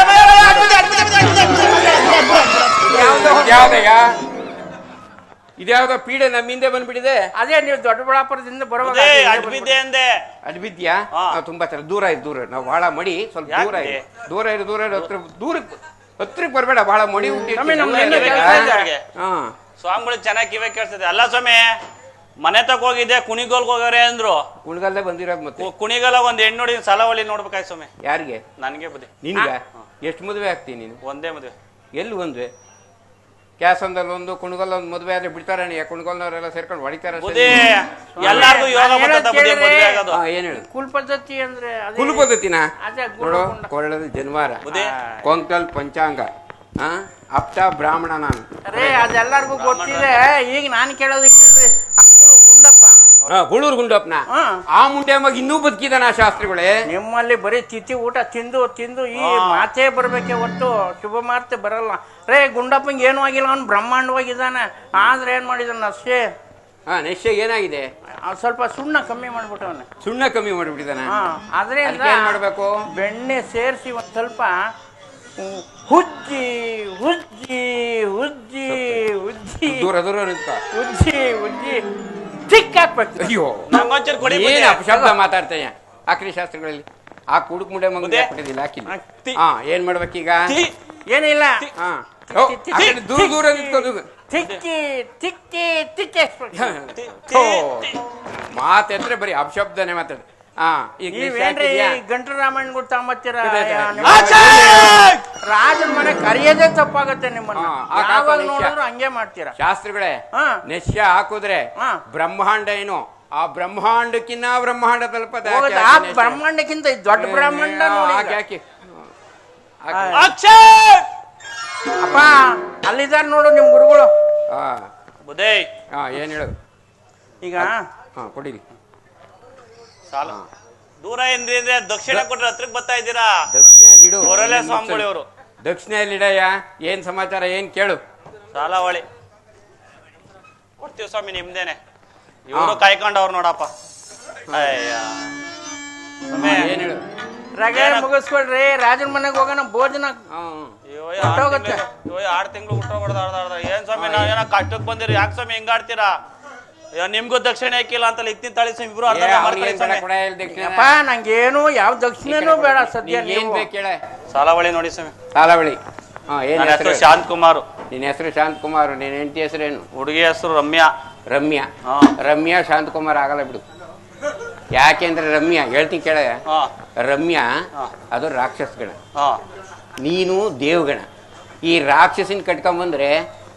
ಯಾವ್ದಯ್ಯ ಇದ್ಯಾವ್ದೋ ಪೀಡೆ ನಮ್ಮಿಂದೆ ಬಂದ್ಬಿಟ್ಟಿದೆ. ಅದೇ ನೀವು ದೊಡ್ಡಬಳ್ಳಾಪುರದಿಂದ ಬರುವಾಗ ಅಡ್ಬಿದ್ದೆ ಅಂದೆ. ಅಡ್ಬಿದ್ಯಾ? ತುಂಬಾ ಚೆನ್ನಾಗಿ ದೂರ ನಾವು ಬಹಳ ಮಡಿ, ಸ್ವಲ್ಪ ದೂರ ಇರು ಹತ್ರಕ್ಕೆ ಬರ್ಬೇಡ, ಬಹಳ ಮಡಿ ಸ್ವಾಮಿಗಳಿಗೆ ಚೆನ್ನಾಗಿ ಕಿವೆ ಕೇಳ್ತದೆ. ಅಲ್ಲ ಸ್ವಾಮಿ, ಮನೆ ತಕ ಹೋಗಿದ್ದೆ, ಕುಣಿಗೋಲ್ಗೆ ಹೋಗ್ಯಾರೆ ಅಂದ್ರು. ಕುಣಿಗಲ್ದೇ ಬಂದಿರೋದು ಮತ್ತೆ ಕುಣಿಗಲ ಒಂದ್ ಹೆಣ್ಣು ನೋಡಿ ಸಲವಳಿ ನೋಡ್ಬೇಕಾಯ್ತು ಸ್ವಾಮಿ. ಯಾರಿಗೆ? ನನ್ಗೆ ಬುದ್ಧಿ. ನಿನ್ಗ ಎಷ್ಟು ಮದುವೆ ಆಗ್ತೀನಿ ನೀನು? ಒಂದೇ ಮದುವೆ. ಎಲ್ಲಿ ಒಂದ್ವೆ? ಕ್ಯಾಸಂದಲ್ಲಿ ಒಂದು, ಕುಣಗಲ್ ಒಂದು ಮದುವೆ ಆದ್ರೆ ಬಿಡ್ತಾರ? ಕುಣಗಲ್ನವರೆಲ್ಲ ಸೇರ್ಕೊಂಡು ಹೊಡಿತಾರ. ಎಲ್ಲಾರ್ಗು ಯೋಗ ಮದುವೆ ಆಗೋದು. ಏನ್ ಹೇಳು? ಕುಲ ಪದ್ಧತಿ ಅಂದ್ರೆ ಕುಲು ಪದ್ಧತಿನ ನೋಡು. ಕೊಳ್ಳದ ಜನ್ವಾರ, ಕೊಂಕಲ್ ಪಂಚಾಂಗ, ಅಪ್ತ ಬ್ರಾಹ್ಮಣ ನಾನು. ಅರೇ ಅದೆಲ್ಲರಿಗೂ ಗೊತ್ತಿದೆ. ಈಗ ನಾನು ಕೇಳೋದು ಕೇಳ್ರಿ, ಗುಂಡಪ್ಪ ಹುಳೂರ್ ಗುಂಡಪ್ಪನ ಆ ಮುಂಡೆ ಮಗ ಇನ್ನೂ ಬದುಕಿದಾನ ಶಾಸ್ತ್ರಿಗಳೇ? ನಿಮ್ಮಲ್ಲಿ ಬರೀ ತಿಥಿ ಊಟ ತಿಂದು ತಿಂದು ಈ ಮಾತೇ ಬರ್ಬೇಕೆ ಹೊತ್ತು ಶುಭ ಮಾರ್ತೆ ಬರಲ್ಲ. ರೇ ಗುಂಡಪ್ಪಂಗೆ ಏನೂ ಆಗಿಲ್ಲ, ಅವ್ನು ಬ್ರಹ್ಮಾಂಡವಾಗಿದ್ದಾನೆ. ಆದ್ರೆ ಏನ್ ಮಾಡಿದಾನ ಅಷ್ಟೇ. ನೆಶ್ಯ ಏನಾಗಿದೆ? ಸ್ವಲ್ಪ ಸುಣ್ಣ ಕಮ್ಮಿ ಮಾಡ್ಬಿಟ್ಟವನೆ. ಸುಣ್ಣ ಕಮ್ಮಿ ಮಾಡ್ಬಿಟ್ಟಿದಾನೆ. ಆದ್ರಿಂದ ಏನ್ ಮಾಡ್ಬೇಕು? ಬೆಣ್ಣೆ ಸೇರಿಸಿ ಒಂದ್ ಸ್ವಲ್ಪ ಹುಜ್ಜಿ ಹುಜ್ಜಿ ಹುಜ್ಜಿ ಹುಜ್ಜಿ ದೂರ ದೂರ ನಿಂತ್ಕೊ. ಉಜ್ಜಿ ಉಜ್ಜಿ ಚಿಕ್ಕ ಹಾಕ್ಬೇಕು. ಅಯ್ಯೋ ನಂಗೊಂಚೂರು ಕೊಡಿ. ಏನ್ ಅಪಶಬ್ದ ಮಾತಾಡ್ತೇಯ ಆಕ್ರಿ ಶಾಸ್ತ್ರಗಳಲ್ಲಿ? ಆ ಕುಡುಕ್ ಮುಂಡೆ ಮಗ ಹಾಕ್ಬಿಟ್ಟಿದ್ದಿಲ್ಲ, ಹಾಕಿಲ್ಲ. ಏನ್ ಮಾಡ್ಬೇಕೀಗ? ಏನಿಲ್ಲ, ದೂರ ದೂರ ನಿಂತ್ಕೋದು. ತಿಕ್ಕಿ ತಿಕ್ಕಿ ತಿಕ್ಕಿ ಮಾತೆಂದ್ರೆ ಬರೀ ಅಪಶಬ್ದನೆ ಮಾತಾಡ. ನೀವೇನ್ರಿ ಗಂಟು ರಾಮಾಯಣ ಕೂಡ ತಗೊಂಬತ್ತೀರ? ರಾಜನ ಮನೆ ಕರೆಯೋದೇ ತಪ್ಪಾಗತ್ತೆ ನಿಮ್ಮನ್ನ. ನೋಡಿದ್ರು ಹಂಗೆ ಮಾಡ್ತೀರಾ ಶಾಸ್ತ್ರಿಗಳೇ. ನೆಶ್ಯ ಹಾಕುದ್ರೆ ಬ್ರಹ್ಮಾಂಡ ಏನು, ಆ ಬ್ರಹ್ಮಾಂಡಕ್ಕಿನ್ನ ಬ್ರಹ್ಮಾಂಡ ತಲುಪದ. ಬ್ರಹ್ಮಾಂಡಕ್ಕಿಂತ ದೊಡ್ಡ ಬ್ರಹ್ಮಾಂಡ ಯಾಕೆ? ಅಪ್ಪ ಅಲ್ಲಿದಾರ ನೋಡು ನಿಮ್ ಗುರುಗಳು. ಏನ್ ಹೇಳು ಈಗ? ಕೊಡಿರಿ ಸಾಲ. ದೂರ ಏನ್ರಿ ಅಂದ್ರೆ ದಕ್ಷಿಣ ಕೊಟ್ರೆ ಹತ್ರಕ್ ಬರ್ತಾ ಇದ್ದೀರಾ? ದಕ್ಷಿಣ ಹೊರಲೆ ಸ್ವಾಮಿಗಳು ಇವರು. ದಕ್ಷಿಣೆಯಲ್ಲಿಡಯ್ಯ. ಏನ್ ಸಮಾಚಾರ? ಏನ್ ಕೇಳು? ಸಾಲವಳಿ ಕೊಡ್ತೀವಿ ಸ್ವಾಮಿ, ನಿಮ್ದೇನೆ. ಇವರು ಕಾಯ್ಕೊಂಡವ್ರು ನೋಡಪ್ಪ. ಏನ್ ಹೇಳು? ರಗಳೆ ಮುಗಿಸ್ಕೊಳ್ರಿ, ರಾಜನ ಮನೆಗೆ ಹೋಗೋಣ, ಭೋಜನ. 6 ತಿಂಗಳು ಹುಟ್ಟೋಗ್ಬಾರ್ದು. ಏನ್ ಸ್ವಾಮಿ, ನಾವ್ ಏನೋ ಕಷ್ಟಕ್ಕೆ ಬಂದಿರಿ, ಯಾಕೆ ಸ್ವಾಮಿ ಹಿಂಗ ಆಡ್ತೀರಾ? ನಿಮ್ಗೂ ದಕ್ಷಿಣ ಹಾಕಿಲ್ಲ ಅಂತ ಇಕ್ತಿನ ತಾಳಿ ಸ್ವಾಮಿ ಇಬ್ರು ನಂಗೇನು ಯಾವ ದಕ್ಷಿಣನೂ ಬೇಡ ಸದ್ಯ. ಏನ್ ಬೇಕೇಳ? ಸಾಲವಳಿ ನೋಡಿ ಸ್ವಾಮಿ. ಸಾಲವಳಿ. ನನ್ನ ಹೆಸರು ಶಾಂತ್ ಕುಮಾರ್. ನಿನ್ನ ಹೆಸರು ಶಾಂತ್ ಕುಮಾರ್. ನಿನ್ನ ಹೆಂಡತಿ ಹೆಸರೇನು? ಹುಡುಗಿ ಹೆಸರು ರಮ್ಯಾ. ರಮ್ಯಾ? ರಮ್ಯಾ ಶಾಂತ್ ಕುಮಾರ್ ಆಗಲ್ಲ ಬಿಡು. ಯಾಕೆಂದ್ರೆ ರಮ್ಯಾ ಹೇಳ್ತೀನಿ ಕೇಳ. ರಮ್ಯಾ ಅದು ರಾಕ್ಷಸಗಣ, ನೀನು ದೇವಗಣ. ಈ ರಾಕ್ಷಸಿನ ಕಟ್ಕೊಂಬಂದ್ರೆ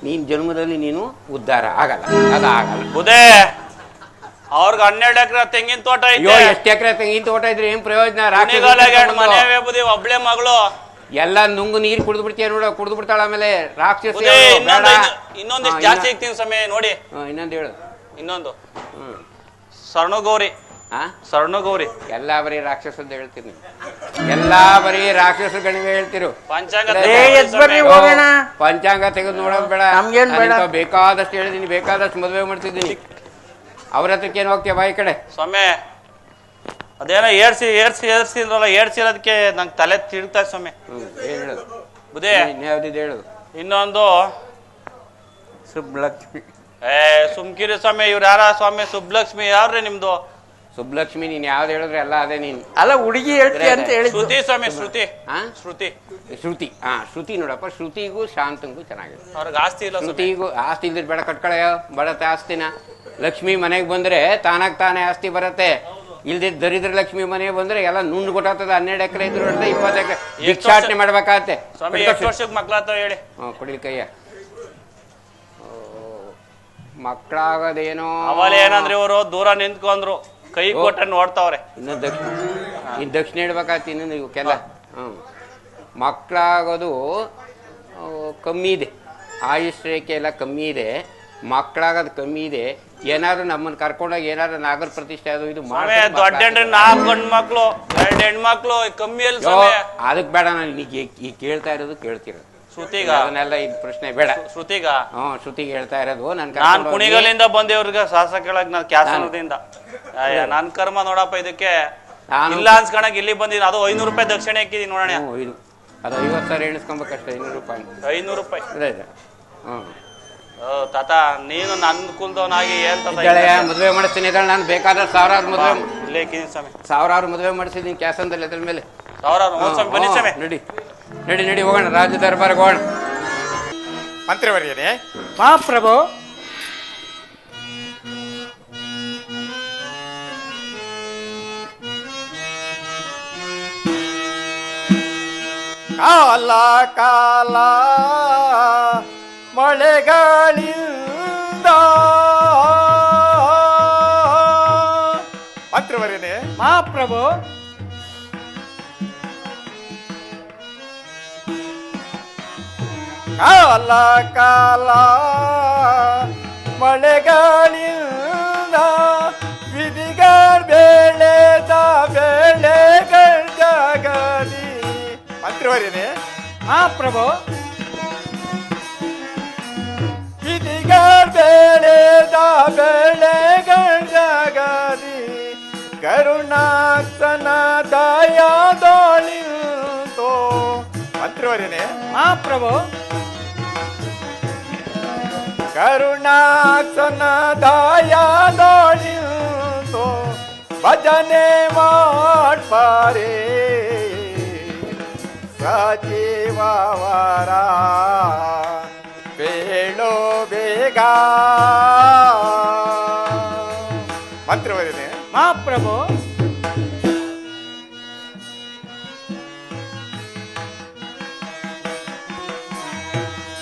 ನೀನ್ ಜನ್ಮದಲ್ಲಿ ನೀನು ಉದ್ಧಾರ ಆಗಲ್ಲ, ಅದಾಗಲ್ಲ. ಬುದೇ ಅವ್ರಿಗೆ 12 ಎಕರೆ ತೆಂಗಿನ ತೋಟ ಅಯ್ಯೋ, ಎಷ್ಟು ಎಕರೆ ತೆಂಗಿನ ತೋಟ ಇದ್ರೆ ಏನ್ ಪ್ರಯೋಜನ? ಮನೆ ಬುದಿ ಒಬ್ಳೆ ಮಗಳು ಎಲ್ಲ ನುಂಗು ನೀರು ಕುಡಿದು ಬಿಡ್ತೀಯ ನೋಡ. ಕುಡಿದು ಬಿಡ್ತಾಳ ಆಮೇಲೆ ರಾಕ್ಷಸಿ. ಇನ್ನೊಂದಿಷ್ಟು ಜಾಸ್ತಿ ಇಕ್ತೀನಿ ಸಮಯ ನೋಡಿ. ಇನ್ನೊಂದು ಹೇಳು. ಇನ್ನೊಂದು ಸ್ವರ್ಣಗೌರಿ. ಸ್ವರ್ಣಗೌರಿ ಎಲ್ಲಾ ಬರೀ ರಾಕ್ಷಸ ಅಂತ ಹೇಳ್ತೀನಿ. ಎಲ್ಲಾ ಬರೀ ರಾಕ್ಷಸ ಗಣಿವೆ ಹೇಳ್ತಿರು. ಪಂಚಾಂಗ ತೆಗೆದು ನೋಡೋದು ಬೇಡ. ಬೇಕಾದಷ್ಟು ಹೇಳಿದೀನಿ, ಬೇಕಾದಷ್ಟು ಮದುವೆ ಮಾಡ್ತಿದ್ದೀನಿ. ಅವ್ರ ಹತ್ರಕ್ಕೆ ಏನ್ ಹೋಗ್ತೀಯ? ಬಾಯಿ ಕಡೆ ಸ್ವಾಮಿ. ಅದೇನೋ ಏರ್ಸಿದ್ರಲ್ಲ, ಏರ್ಸಿರೋದಕ್ಕೆ ನಂಗೆ ತಲೆ ತಿಳ್ತಾ ಸ್ವಾಮಿ. ಏನ್ ಹೇಳೋದು? ಬುದೇ ಯಾವ್ದಿದೆ ಹೇಳುದು? ಇನ್ನೊಂದು ಸುಬ್ಲಕ್ಷ್ಮಿ. ಸುಮ್ಕಿರಿ ಸ್ವಾಮಿ. ಇವ್ರು ಯಾರ ಸ್ವಾಮಿ? ಸುಬ್ಲಕ್ಷ್ಮಿ ಯಾವ್ರಿ ನಿಮ್ದು? ಸುಬ್ಲಕ್ಷ್ಮಿ. ನೀನ್ ಯಾವ್ದು ಹೇಳಿದ್ರೆ ಎಲ್ಲ ಅದೇ. ನೀನ್ ಅಲ್ಲ ಹುಡುಗಿ ಹೇಳ್ತಿ ಅಂತ ಹೇಳಿ. ಶ್ರುತಿ ಸ್ವಾಮಿ. ಶ್ರುತಿ. ಶ್ರುತಿ. ಶ್ರುತಿ. ಶ್ರುತಿ ನೋಡಪ್ಪ. ಶ್ರುತಿಗೂ ಶಾಂತಂಗೂ ಚೆನ್ನಾಗಿದೆ. ಅವ್ರಿಗೆ ಆಸ್ತಿ ಇಲ್ಲ. ಶ್ರುತಿಗೂ ಆಸ್ತಿ ಇಲ್ದಿರ್ ಬೇಡ, ಕಟ್ಕಳ ಬರತ್ತೆ ಆಸ್ತಿನ. ಲಕ್ಷ್ಮಿ ಮನೆಗೆ ಬಂದ್ರೆ ತಾನಾಗ್ ತಾನೇ ಆಸ್ತಿ ಬರತ್ತೆ. ಇಲ್ದಿದ್ ದರಿದ್ರ ಲಕ್ಷ್ಮಿ ಮನೆಗೆ ಬಂದ್ರೆ ಎಲ್ಲ ನುಂಡು ಕೊಟ್ಟಾಗ್ತದೆ. 12 ಎಕರೆ ಇದ್ರು 20 ಎಕರೆ ಭಿಕ್ಷಾಟನೆ ಮಾಡ್ಬೇಕಾಗತ್ತೆ. ಎಷ್ಟು ವರ್ಷಕ್ಕೆ ಮಕ್ಳಾತ ಹೇಳಿ? ಕೊಡಿ ಕೈಯ. ಮಕ್ಕಳಾಗದೇನೋ ಅವಲ್ ಏನಂದ್ರೆ ಇವರು ದೂರ ನಿಂತ್ಕೊಂಡ್ರು, ಕೈ ಕೊಟ್ಟ ನೋಡ್ತಾವ್ರೆ. ಇನ್ನು ದಕ್ಷಿಣ ಇಡ್ಬೇಕಾಯ್ತು. ಇನ್ನೊಂದು ಇವಕ್ಕೆಲ್ಲ ಮಕ್ಕಳಾಗೋದು ಕಮ್ಮಿ ಇದೆ. ಆಯುಷ್ ರೇಖೆ ಎಲ್ಲ ಕಮ್ಮಿ ಇದೆ. ಮಕ್ಕಳಾಗೋದು ಕಮ್ಮಿ ಇದೆ. ಏನಾದ್ರು ನಮ್ಮನ್ನ ಕರ್ಕೊಂಡೋಗಿ ಏನಾದ್ರು ನಾಗರ ಪ್ರತಿಷ್ಠೆ ಅದು ಇದು ಮಾಡಿ. ದೊಡ್ಡ 4 ಗಂಡು ಮಕ್ಳು 2 ಹೆಣ್ಮಕ್ಳು ಕಮ್ಮಿ. ಅದಕ್ಕೆ ಬೇಡ. ನಾನು ಈಗ ಕೇಳ್ತಾ ಇರೋದು ಕೇಳ್ತಿರೋದು ಶ್ರುತಿಗ ಅದನ್ನೆಲ್ಲ ಇದು ಪ್ರಶ್ನೆ ಬೇಡ. ಶ್ರುತಿಗ ಶ್ರುತಿಗೆ ಹೇಳ್ತಾ ಇರೋದು. ನಾನ್ ಕುಣಿಗಲಿಂದ ಬಂದೇವ್ರಿಗೆ ಶಾಸ್ತ್ರ ಕೇಳಕ್ ನಾನು ಕ್ಯಾಸನದಿಂದ ನನ್ ಕರ್ಮ ನೋಡಪ್ಪ. ಇದಕ್ಕೆ ಇಲ್ಲ ಅನ್ಸ್ಕೊಳಕ್ ಇಲ್ಲಿ ಬಂದಿದ್ದೀನಿ. ಅದು 500 ರೂಪಾಯಿ ದಕ್ಷಿಣೆ ಹಾಕಿದೀನಿ ನೋಡೋಣ. ಅದು 50 ಸಾವಿರ ಎಣಿಸ್ಕೊಬೇಕಷ್ಟೇ. 500 ರೂಪಾಯಿ 500 ರೂಪಾಯಿ. ಹ್ಮ್ ತಾತ ನೀನು ನನ್ನ ಕುಲ್ದವನಾಗಿ ಏನ್ ತಾತ ಮದುವೆ ಮಾಡಿಸ್ತೀನಿ ಇದ್ದಾಳೆ. ನಾನು ಬೇಕಾದ್ರೆ ಸಾವಿರಾರು ಮದುವೆ ಸಾವಿರಾರು ಮದುವೆ ಮಾಡಿಸಿದ್ದೀನಿ ಕ್ಯಾಸಂದಲ್ಲಿ. ಅದ್ರ ಮೇಲೆ ಸಾವಿರಾರು ಬನ್ನಿ ಸ್ವಾಮಿ. ನಡಿ ನಡಿ ನಡಿ ಹೋಗೋಣ, ರಾಜ ದರ್ಬಾರ್ಗೆ ಹೋಗೋಣ. ಮಂತ್ರಿವರ್ಯರೇ. ಮಹಾಪ್ರಭು. ಕಾಲ ಕಾಲ ಮಳೆಗಳಿಂದ ಮಂತ್ರಿವರ್ಯನೇ. ಮಹಾಪ್ರಭು. ಕಾಲ ಕಾಲ ಮಳೆಗಳಿಂದ ವಿಧಿಗಳ ಬೆಳೆದ ಬೆಳೆಗಳ ಜಗದಿ. ಮಂತ್ರಿವರ್ಯನೇ. ಮಹಾಪ್ರಭು. ವಿಧಿಗಳ ಬೆಳೆದ ಬೆಳೆಗಳ ಜಗದಿ ಕರುಣಾಕ್ಷನ ದಯಾದೊಳಿಂತೋ. ಮಂತ್ರಿವರ್ಯನೇ. ಮಹಾಪ್ರಭು. ಕರುಣಾಕ್ಷನ ದಯಾದೊಳಿಂತೋ ಭಜನೆ ಮಾಡ್ಪಾರೆ ಸಜೀವವರ ಬೇಳೋ ಬೇಗ. ಮಂತ್ರಿವರ್ಯನೇ. ಮಹಾಪ್ರಭು.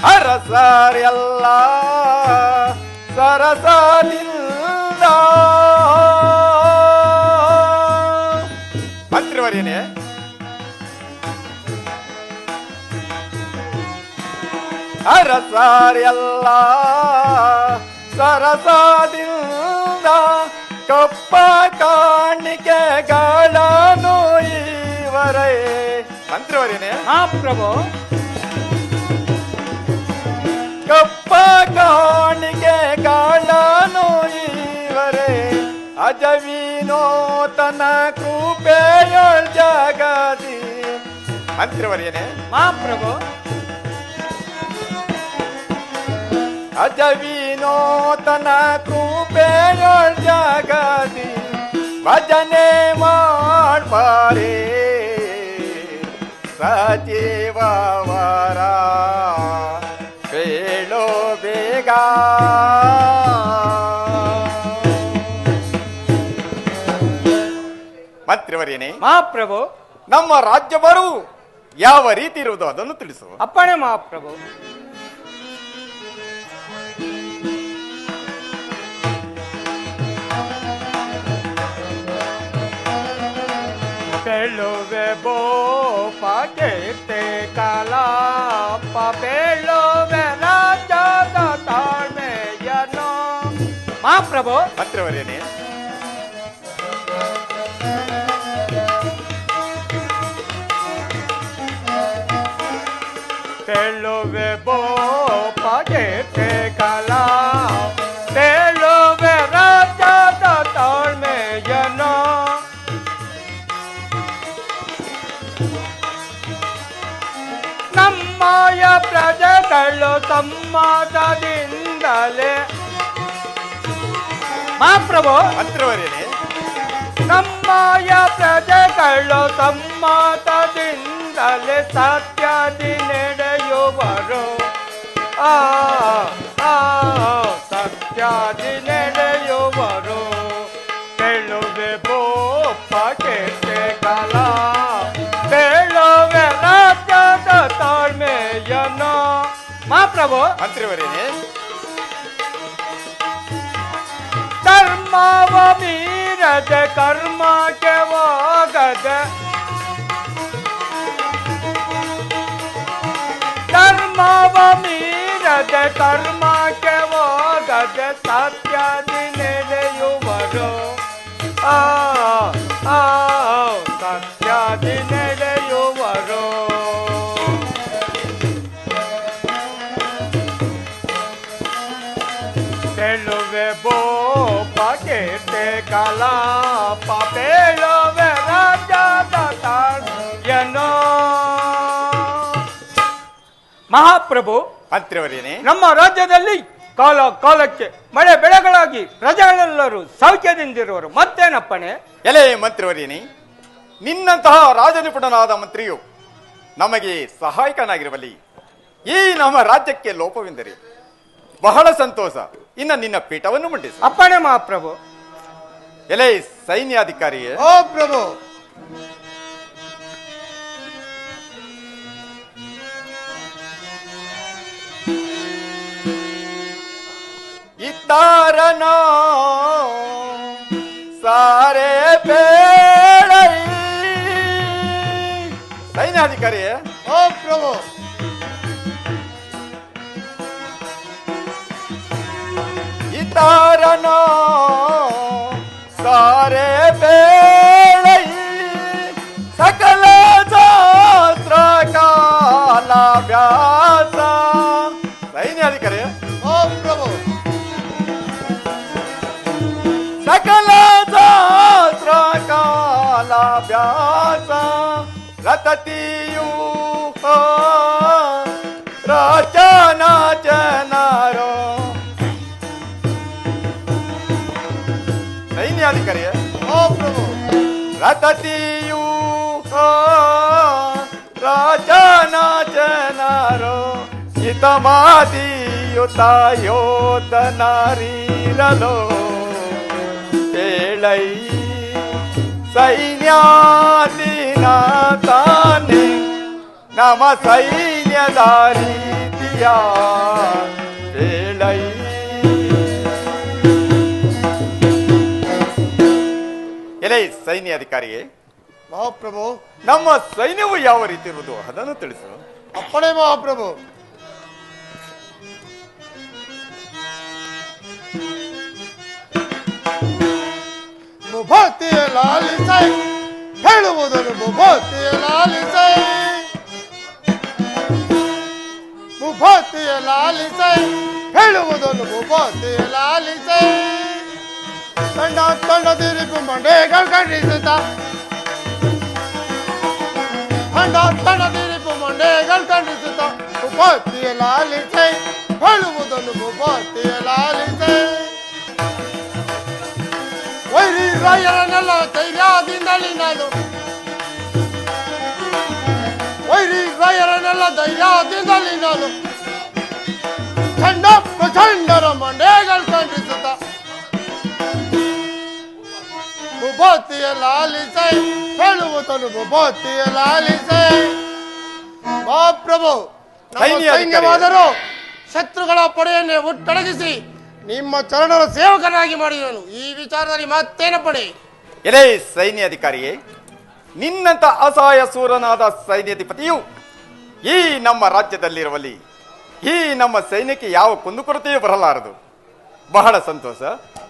ಅರಸರೆಲ್ಲ ಸರಸದಿಂದ ಮಂತ್ರಿವರ್ಯನೇ. ಅರಸರೆಲ್ಲ ಸರಸದಿಂದ ಕಪ್ಪ ಕಾಣಿಕೆಗಳನ್ನು ಇವರೇ. ಮಂತ್ರಿವರ್ಯನೇ. ಮಹಾಪ್ರಭು. ಕಪ್ಪ ಕಾಣಿಕೆಗಳನ್ನು ಇವರೇ ಅಜವಿನೋತನ ಕೃಪೆಯೊಳ್ ಜಗದಿ. ಮಂತ್ರಿವರ್ಯನೇ. ಮಹಾಪ್ರಭು. ಅಜವಿನೋತನ ಕೃಪೆಯೊಳ್ ಜಗದಿ ಭಜನೆ ಮಾಡ್ಬಾರೆ ಸಜೀವವರ ಬೇಳೋ ಬೇಗ. ಮಂತ್ರಿವರ್ಯನೇ. ಮಹಾಪ್ರಭು. ನಮ್ಮ ರಾಜ್ಯಭರು ಯಾವ ರೀತಿ ಇರುವುದು ಅದನ್ನು ತಿಳಿಸು. ಅಪ್ಪಣೆ ಮಹಾಪ್ರಭು. ಬೇಳುವೆ ಬೋಪ ಕೀರ್ತಿ ಕಲಾಪ ಬೇಳುವೆ ರಾಜ್ಯದ ತಾಳ್ಮೆಯನು. ಮಹಾಪ್ರಭು. ಮಂತ್ರಿವರ್ಯನೇ. ಬೇಳುವೆ ಬೋಪ ಕೀರ್ತಿ ಕಲಾ ಬೇಳುವೆ ರಾಜ್ಯದ ತಾಳ್ಮೆಯನು. ನಮ್ಮಯ ಪ್ರಜೆಗಳು ಸಮ್ಮತದಿಂದಲೇ. ಮಹಾಪ್ರಭು. ಮಂತ್ರಿವರ್ಯನೇ. ನಮ್ಮಯ ಪ್ರಜೆಗಳು ಸಮ್ಮತದಿಂದಲೇ ಸತ್ಯದಿ ನಡೆಯುವರು. ಸತ್ಯದಿ ನಡೆಯುವರು. ಬೇಳುವೆ ಬೋಪ ಕೀರ್ತಿ ಕಲಾ ಬೇಳುವೆ ರಾಜ್ಯದ ತಾಳ್ಮೆಯನು. ಮಹಾಪ್ರಭು. ಮಂತ್ರಿವರ್ಯನೇ. ಧರ್ಮವ ಮೀರದ ಕರ್ಮಕ್ಕೆ ಹೋಗದ ಧರ್ಮವ ಮೀರದ ಕರ್ಮಕ್ಕೆ ಹೋಗದ ಸತ್ಯದಿ ನಡೆಯುವರು. ಸತ್ಯದಿ ನಡೆಯುವರು. ಸಕಲ ಪಾಪೇಳವೆ ರಾಜ್ಯದ ತಾಳ್ಮೆಯನು. ಮಹಾಪ್ರಭು, ಮಂತ್ರಿಯವರೇನೆ, ನಮ್ಮ ರಾಜ್ಯದಲ್ಲಿ ಕಾಲ ಕಾಲಕ್ಕೆ ಮಳೆ ಬೆಳೆಗಳಾಗಿ ಪ್ರಜೆಗಳೆಲ್ಲರೂ ಸೌಖ್ಯದಿಂದಿರುವರು. ಮತ್ತೇನಪ್ಪಣೆ? ಎಲೆ ಮಂತ್ರಿಯವರೇನೆ, ನಿನ್ನಂತಹ ರಾಜನಿಪುಣನಾದ ಮಂತ್ರಿಯು ನಮಗೆ ಸಹಾಯಕನಾಗಿರುವಲ್ಲಿ ಈ ನಮ್ಮ ರಾಜ್ಯಕ್ಕೆ ಲೋಪವೆಂದರೆ ಬಹಳ ಸಂತೋಷ. ಇನ್ನು ನಿನ್ನ ಪೀಠವನ್ನು ಮಂಡಿಸು. ಅಪ್ಪಣೆ ಮಹಾಪ್ರಭು. ಎಲೆ ಸೈನ್ಯಾಧಿಕಾರಿಯೇ, ಓ ಪ್ರಭು. ಇತ್ತಾರನ ಸಾರೆ ಬೇಳೈ. ಸೈನ್ಯಾಧಿಕಾರಿಯೇ, ಓ ಪ್ರಭು. ಇತ್ತಾರನ ಸಾರೆ ಬೇಳೈ ಸಕಲ ಶಾಸ್ತ್ರ ಕಾಲಾಭ್ಯಾಸ. ಸೈನ್ಯಾಧಿಕಾರಿ, ಓ ಪ್ರಭು. ಸಕಲ ಶಾಸ್ತ್ರ ಕಾಲಾಭ್ಯಾಸ ರತತಿಯು ರಚನ ಜನರೋ. ಸೈನ್ಯಾಧಿಕಾರಿ, ಓ ಪ್ರಭು. ರತತಿಯು ರಚನ ಜನರೋ ಹಿತಮಾದಿಯುತ ಯೋಧನರಿರಲೋ ಹೇಳೈ ಸೈನ್ಯಾದಿನ ತಾನೆ ನಮ್ಮ ಸೈನ್ಯದ ರೀತಿಯ ಹೇಳೈ. ಎಲೆ ಸೈನ್ಯಾಧಿಕಾರಿಯೇ, ಮಹಾಪ್ರಭು. ನಮ್ಮ ಸೈನ್ಯವು ಯಾವ ರೀತಿ ಇರುವುದು ಅದನ್ನು ತಿಳಿಸು. ಅಪ್ಪಣೆ ಮಹಾಪ್ರಭು. ಮುಭಾತಿಯ ಲಾಲಿಸೈ ಹೇಳುವುದನ್ನು ಮುಭಾತಿಯ ಲಾಲಿಸೈ. ಮುಭಾತಿಯ ಲಾಲಿಸೈ ಹೇಳುವುದನ್ನು ಮುಭಾತಿಯ ಲಾಲಿಸೈ. ತಂಡ ತಂಡದಿರಿಪು ಮಂಡೆಗಳು ಖಂಡಿಸುತ್ತ ತಂಡ ತಂಡದಿರಿಪು ಮಂಡೆಗಳು ಖಂಡಿಸುತ್ತ ಮುಭಾತಿಯ ಲಾಲಿಸೈ ಹೇಳುವುದನ್ನು ಮುಭಾತಿಯ ಲಾಲಿಸೈ. ವೈರಿ ರಾಯರನ್ನೆಲ್ಲ ಧೈರ್ಯದಿಂದಲೇ ನಾನು ವೈರಿ ರಾಯರನ್ನೆಲ್ಲ ಧೈರ್ಯದಿಂದಲೇ ನಾನು ಚಂಡ ಪ್ರಚಂಡರ ಮಂಡೆಗಳು ಖಂಡಿಸುತ್ತ ಮುಭಾತಿಯ ಲಾಲಿಸೈ ಹೇಳುವುದನ್ನು ಮುಭಾತಿಯ ಲಾಲಿಸೈ. ಮಹಾಪ್ರಭು, ನಮ್ಮ ಸೈನ್ಯವಾದರೂ ಶತ್ರುಗಳ ಪಡೆಯನ್ನೇ ಒಟ್ಟಡಗಿಸಿ ನಿಮ್ಮ ಚರಣರ ಸೇವಕನಾಗಿ ಮಾಡಿದನು. ಈ ವಿಚಾರದಲ್ಲಿ ಮತ್ತೇನಪ್ಪಣೆ? ಎಲೆ ಸೈನ್ಯಾಧಿಕಾರಿಯೇ, ನಿನ್ನಂತ ಅಸಹಾಯ ಸೂರನಾದ ಸೈನ್ಯಾಧಿಪತಿಯು ಈ ನಮ್ಮ ರಾಜ್ಯದಲ್ಲಿರುವಲ್ಲಿ ಈ ನಮ್ಮ ಸೈನ್ಯಕ್ಕೆ ಯಾವ ಕುಂದುಕೊರತೆಯೂ ಬರಲಾರದು. ಬಹಳ ಸಂತೋಷ.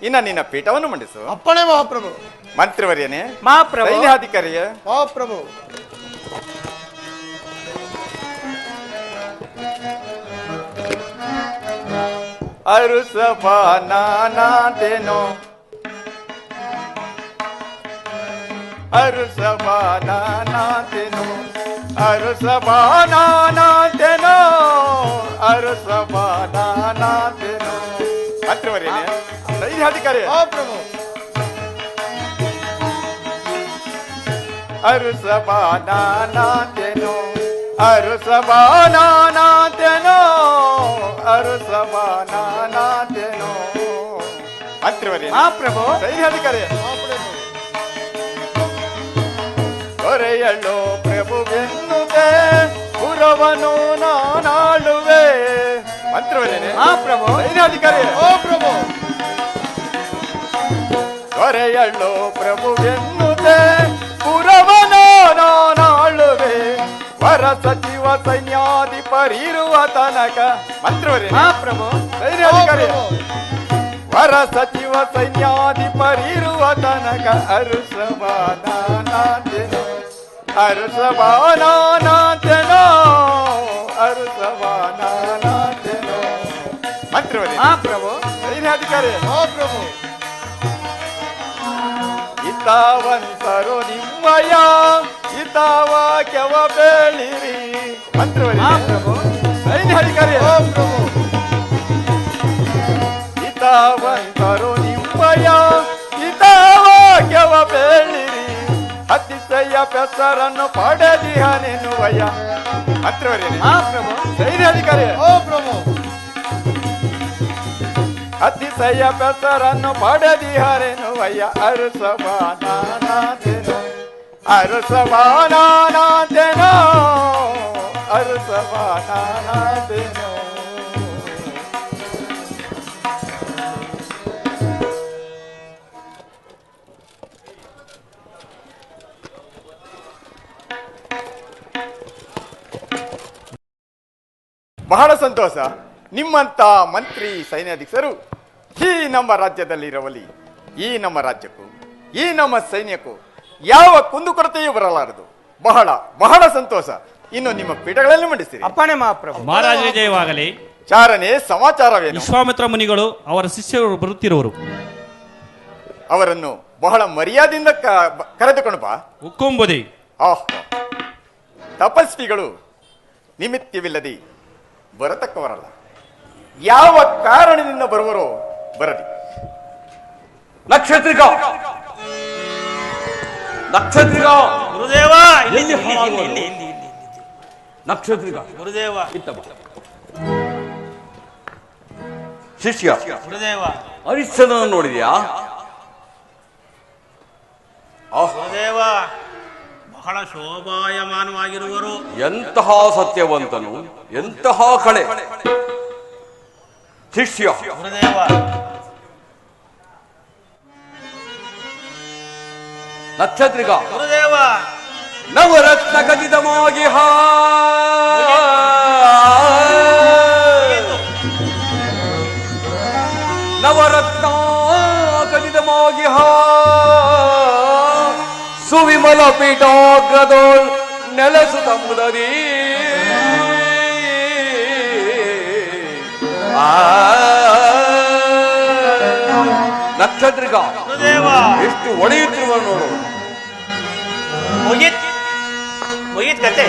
ಇನ್ನ ನಿನ್ನ ಪೀಠವನ್ನು ಮಂಡಿಸು. ಅಪ್ಪಣೆ ಮಹಾಪ್ರಭು. ಮಂತ್ರಿವರ್ಯನೇ, ಮಹಾಪ್ರಭು. ಸೈನ್ಯಾಧಿಕಾರಿಯೇ, ಮಹಾಪ್ರಭು. ಅರುಸಭಾನಾನಾಥೇನೋ ಅರುಸಭಾನಾನಾಥೇನೋ ಅರುಸಭಾನಾನಾಥೇನೋ ಅರುಸಭಾನಾನಾಥೇನೋ. ಮಂತ್ರಿವರ್ಯನೇ, ಸೈನ್ಯಾಧಿಕಾರಿ, ಮಹಾಪ್ರಭು. ಅರುಸಭಾನಾನಾಥೇನೋ ಅರುಸಭಾನಾನಾಥೇನೋ ಅರುಸಭಾನಾನಾಥೇನೋ. ಮಂತ್ರಿವರ್ಯ, ಮಹಾಪ್ರಭು. ಸೈನ್ಯಾಧಿಕಾರಿ, ದೊರೆಯಳ್ಳೋ ಪ್ರಭುವೆನ್ನುತ್ತೆ ಪುರವನು ನಾನಾಳುವೆ. ಮಂತ್ರಿವರ್ಯನೇ, ಮಹಾಪ್ರಭು. ಸೈನ್ಯಾಧಿಕಾರಿ, ಓ ಪ್ರಭು. ದೊರೆಯಳ್ಳೋ ಪ್ರಭುವೆನ್ನುತ್ತೆ ಪುರವನು ನಾನಾಳುವೆ. ವರ ಸಚಿವ ಸೈನ್ಯಾಧಿಪರಿರುವ ತನಕ. ಮಂತ್ರಿವರ್ಯ, ಮಹಾಪ್ರಭು. ಸೈನ್ಯಾಧಿಕಾರಿ, ವರ ಸಚಿವ ಸೈನ್ಯಾಧಿಪರಿರುವ ತನಕ ಅರುಸಭಾನಾಥೇನೋ ಅರುಸಭಾನಾಥೇನೋ ಅರುಸಭಾನಾಥೇನೋ. ಮಂತ್ರಿವರ್ಯ, ಮಹಾಪ್ರಭು. ಸೈನ್ಯಾಧಿಕಾರಿ, ಮಹಾಪ್ರಭು. ಹಿತಾವಂತರು ನಿಮ್ಮಯ ಹಿತಾವಾಕ್ಯವ ಬೇಳಿರಿ. ಮಂತ್ರವರಿ ಸೈನ್ಯ ಅಧಿಕಾರಿ ಹಿತಾವಂತರು ನಿಮ್ಮಯ ಹಿತಾವಾಕ್ಯವ ಬೇಳಿರಿ. ಅತಿಶಯ ಪೆಸರನ್ನು ಪಡೆದಿಹನೆನ್ನುವಯ. ಮಂತ್ರವರಿ ಸೈನ್ಯ ಅಧಿಕಾರಿ ಅತಿಶಯ ಪೆಸರನ್ನು ಪಡೆದಿಹರೆನ್ನುವಯ. ಅರುಸವಾನಾಥೆನು ಅರುಸವಾನಾಥೆನೋ ಅರುಸವಾನಾಥೆನೋ. ಬಹಳ ಸಂತೋಷ. ನಿಮ್ಮಂತ ಮಂತ್ರಿ ಸೈನ್ಯಾಧೀಶರು ಈ ನಮ್ಮ ರಾಜ್ಯದಲ್ಲಿರವಲ್ಲಿ ಈ ನಮ್ಮ ರಾಜ್ಯಕ್ಕೂ ಈ ನಮ್ಮ ಸೈನ್ಯಕ್ಕೂ ಯಾವ ಕುಂದುಕೊರತೆಯೂ ಬರಲಾರದು. ಬಹಳ ಬಹಳ ಸಂತೋಷ. ಇನ್ನು ನಿಮ್ಮ ಪೀಠಗಳಲ್ಲಿ ಮಂಡಿಸಿರಿ. ಅಪ್ಪಣೆ ಮಹಾಪ್ರಭು. ಮಹಾರಾಜ ವಿಜಯವಾಗಲಿ. ಚಾರನೆ ಸಮಾಚಾರವೇನು? ವಿಶ್ವಾಮಿತ್ರ ಮುನಿಗಳು ಅವರ ಶಿಷ್ಯರು ಬರುತ್ತಿರುವರು. ಅವರನ್ನು ಬಹಳ ಮರ್ಯಾದೆಯಿಂದ ಕರೆದುಕೊಂಡು ಬಾ. ಹುಕ್ಕುಂಬುದಿ. ತಪಸ್ವಿಗಳು ನಿಮಿತ್ತವಿಲ್ಲದೆ ಬರತಕ್ಕವರಲ್ಲ. ಯಾವ ಕಾರಣದಿಂದ ಬರುವರೋ ಬರಲಿ. ನಕ್ಷತ್ರಿಕ ನಕ್ಷತ್ರಿಕ ಗುರುದೇವ ಎಲ್ಲಿ ಹಾಳಾಗುವುದು? ನಕ್ಷತ್ರಿಕ ಗುರುದೇವ ಶಿಷ್ಯ ಗುರುದೇವ ಹರಿಶ್ಚಂದ್ರನ ನೋಡಿದ್ಯಾ? ಗುರುದೇವ ಬಹಳ ಶೋಭಾಯಮಾನವಾಗಿರುವರು. ಎಂತಹ ಸತ್ಯವಂತನು, ಎಂತಹ ಕಳೆ ಶಿಷ್ಯ. ಗುರುದೇವ ನಕ್ಷತ್ರಿಕ ಗುರುದೇವ ನವರತ್ನ ಖಚಿತವಾಗಿ ನವರತ್ನ ಖಚಿತವಾಗಿ ಸುವಿಮಲ ಪೀಠಾಗ್ರದೋಳ್ ನೆಲೆಸುತ್ತಂಬುದೀ ನಕ್ಷತ್ರಿಕ ಗುರುದೇವ ಎಷ್ಟು ಒಡೆಯುತ್ತಿರುವ ನೋಡು. ಮುಗಿತ್ ಕತೆ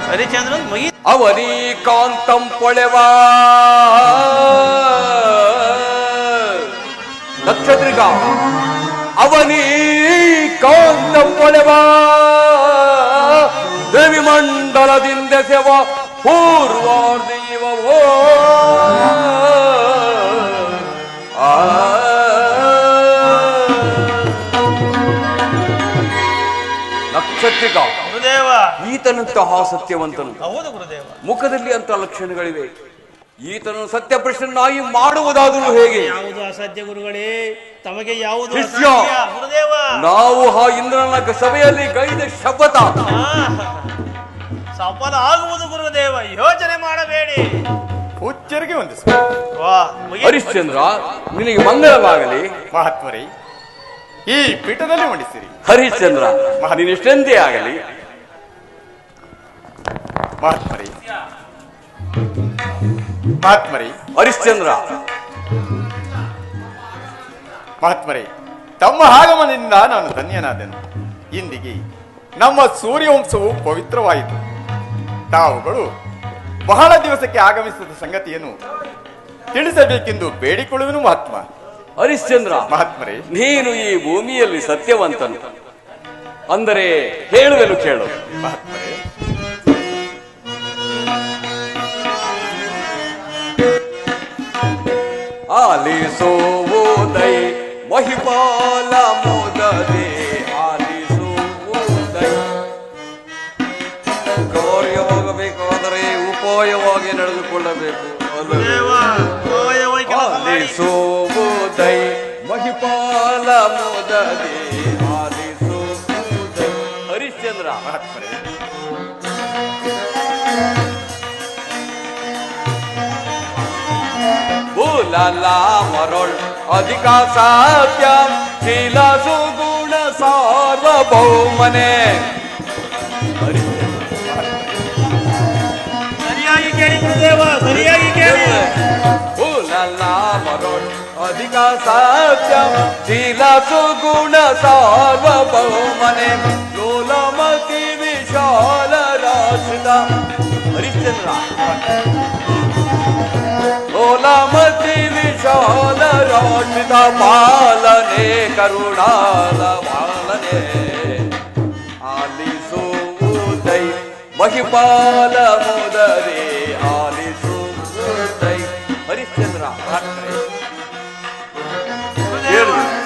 ಹರಿಚಂದ್ರನ್ ಮುಗಿತ್. ಅವನಿ ಕಾಂತಂ ಪೊಳೆವ ನಕ್ಷತ್ರಿಕ ಅವನಿ ಕಾಂತಂ ಪೊಳೆವ ದೇವಿ ಮಂಡಲದಿಂದ ಸೇವ ಪೂರ್ವಾರ್ದೀವೋ ನಕ್ಷತ್ರಿಕ ಗುರುದೇವ ಈತನಂತಹ ಸತ್ಯವಂತನು. ಹೌದು ಗುರುದೇವ. ಮುಖದಲ್ಲಿ ಅಂತ ಲಕ್ಷಣಗಳಿವೆ. ಈತನು ಸತ್ಯಪುರುಷನಾಗಿ ಮಾಡುವುದಾದರೂ ಹೇಗೆ? ಯಾವುದು ಅಸಾಧ್ಯ ಗುರುಗಳೇ? ತಮಗೆ ಯಾವುದು ಶಿಷ್ಯ. ಅಸಾಧ್ಯ? ಗುರುದೇವ ನಾವು ಆ ಇಂದ್ರನ ಸಭೆಯಲ್ಲಿ ಗೈದ ಶಪಥ ಸಫಲ ಆಗುವುದು ಗುರುದೇವ. ಯೋಚನೆ ಮಾಡಬೇಡಿ. ಹುಚ್ಚರಿಗೆ ಒಂದು ಹರಿಶ್ಚಂದ್ರ ನಿನಗೆ ಮಂಗಳವಾಗಲಿ. ಮಹಾತ್ಮರೇ ಈ ಪೀಠದಲ್ಲಿ ಮಂಡಿಸಿರಿ. ಹರಿಶ್ಚಂದ್ರ ನೀನಿಷ್ಟೆಂದೇ ಆಗಲಿ. ಮಹಾತ್ಮರೇ ಮಹಾತ್ಮರೇ ಹರಿಶ್ಚಂದ್ರ ಮಹಾತ್ಮರೇ ತಮ್ಮ ಆಗಮನದಿಂದ ನಾನು ಧನ್ಯನಾದೆನು. ಇಂದಿಗೆ ನಮ್ಮ ಸೂರ್ಯವಂಶವು ಪವಿತ್ರವಾಯಿತು. ತಾವುಗಳು ಬಹಳ ದಿವಸಕ್ಕೆ ಆಗಮಿಸಿದ ಸಂಗತಿಯನ್ನು ತಿಳಿಸಬೇಕೆಂದು ಬೇಡಿಕೊಳ್ಳುವನು ಮಹಾತ್ಮ. ಹರಿಶ್ಚಂದ್ರ ಮಹಾತ್ಮರೇ ನೀನು ಈ ಭೂಮಿಯಲ್ಲಿ ಸತ್ಯವಂತನು ಅಂದರೆ ಹೇಳುವೆನು ಕೇಳು. ಮಹಾತ್ಮರೇ ಆಲಿಸೋದೈ ಮಹಿಪಾಲ ಮೋದದೆ ಆಲಿಸೋದೈ. ಕಾರ್ಯವಾಗಬೇಕಾದರೆ ಉಪಾಯವಾಗಿ ನಡೆದುಕೊಳ್ಳಬೇಕು. ಆಲಿಸೋದೈ ಮಹಿಪಾಲ ಮೋದದೆ ಆಲಿಸೋದೈ. ಹರಿಶ್ಚಂದ್ರ ಮಹಾತ್ಮರೇ ಭೂಲಲಾ ಮರಳ್ ಅಧಿಕ ಸಾಧ್ಯ ಶೀಲ ಸುಗುಣ ಸಾರ್ವಭೌಮನೆ. ಸರಿಯಾಗಿ ಕೇಳಿ ಗುರುದೇವ, ಸರಿಯಾಗಿ ಕೇಳಿ. ಭೂಲಲಾ ಅಧಿಕ ಸತ್ಯ ಶೀಲ ಸುಗುಣ ಸಾರ್ವಭೌಮನೆ ಲೋಲಮತಿ ವಿಶಾಲ ರಾಶ್ರಿತ ಹರಿಶ್ಚಂದ್ರ ಲೋಲಮತಿ ವಿಶಾಲ ರಾಶ್ರಿತ ಪಾಲನೆ ಕರುಣಾಲ ಪಾಲನೆ ಆಲಿಸುವುದೈ ಮಹಿಪಾಲ ಮುದರೇ ಆಲಿಸುವುದೈ ಹರಿಶ್ಚಂದ್ರ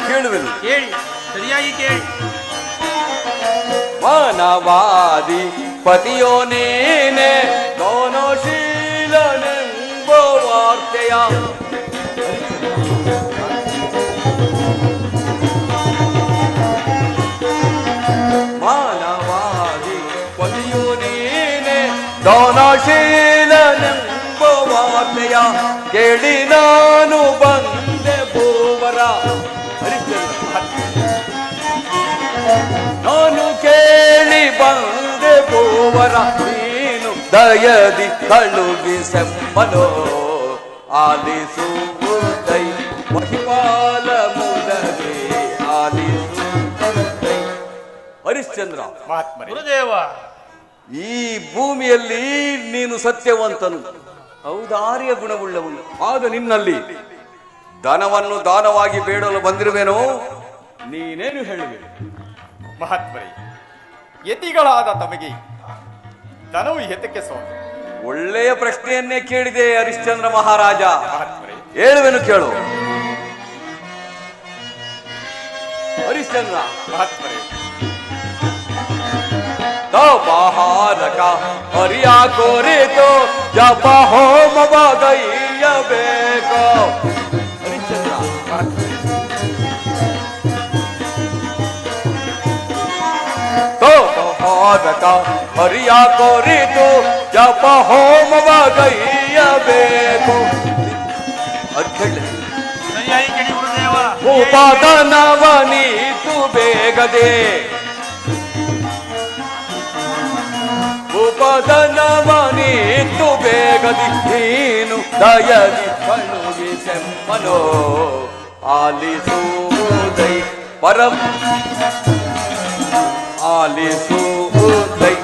ಕೇಳುವೆನು ಕೇಳಿ ಸರಿಯಾಗಿ ಕೇಳಿ. ಮಾನವಾದಿ ಪತಿಯೋ ನೀನೆ ಗೌನಶೀಲನೆಂಬ ವಾರ್ತೆಯ ಮಾನವಾದಿ ಪತಿಯೋ ನೀನೆ ಗೌನಶೀಲನೆಂಬ ವಾರ್ತೆಯ ಕೇಳಿ ನಾನು ಬಂದೆ ಭೂವರ. ನಾನು ಕೇಳಿ ಬಂದೆ ಭೂವರ ನೀನು ದಯದಿ ಕಳುಗಿಸೆಮ್ಮನೋ ಆಲಿಸುವುದೈ ಮಹಿಪಾಲ ಮುದರೇ ಆಲಿಸುವುದೈ. ಹರಿಶ್ಚಂದ್ರ ಮಹಾತ್ಮರೇ, ಗುರುದೇವ, ಈ ಭೂಮಿಯಲ್ಲಿ ನೀನು ಸತ್ಯವಂತನು, ಔದಾರ್ಯ ಗುಣವುಳ್ಳವನು. ಆಗ ನಿನ್ನಲ್ಲಿ ಧನವನ್ನು ದಾನವಾಗಿ ಬೇಡಲು ಬಂದಿರುವೆನೋ, ನೀನೇನು ಹೇಳುವೆ? ಮಹಾತ್ಮರೇ, ಯತಿಗಳಾದ ತಮಗೆ ಧನವು ಎತಕ್ಕೆ ಸ್ವಾಮಿ? ಒಳ್ಳೆಯ ಪ್ರಶ್ನೆಯನ್ನೇ ಕೇಳಿದೆ ಹರಿಶ್ಚಂದ್ರ ಮಹಾರಾಜ. ಮಹಾತ್ಮರೇ, ಹೇಳುವೆನು ಕೇಳು. ಹರಿಶ್ಚಂದ್ರ ಮಹಾತ್ಮರೇ, ತಪಹಾರಕ ಹರಿಯ ಕೋರಿತು ಜಪ ಹೋಮವ ಗೈಯಬೇಕು. ಹರಿಶ್ಚಂದ್ರ ತಪಹಾರಕ ಹರಿಯ ಕೋರಿತು ಜಪ ಹೋಮವ ಗೈಯಬೇಕು. ಸರಿಯಾಗಿ ಕೇಳಿ ಗುರುದೇವ. ಉಪಾದನವ ನೀತು ಬೇಗದೆ ಉಪದನವ ನೀತು ಬೇಗದಿ ನೀನು ದಯದಿ ಕಳುಗಿಸೆಮ್ಮನೋ ಆಲಿಸುವುದೈ ಪರಂ ಆಲಿಸುವುದೈ.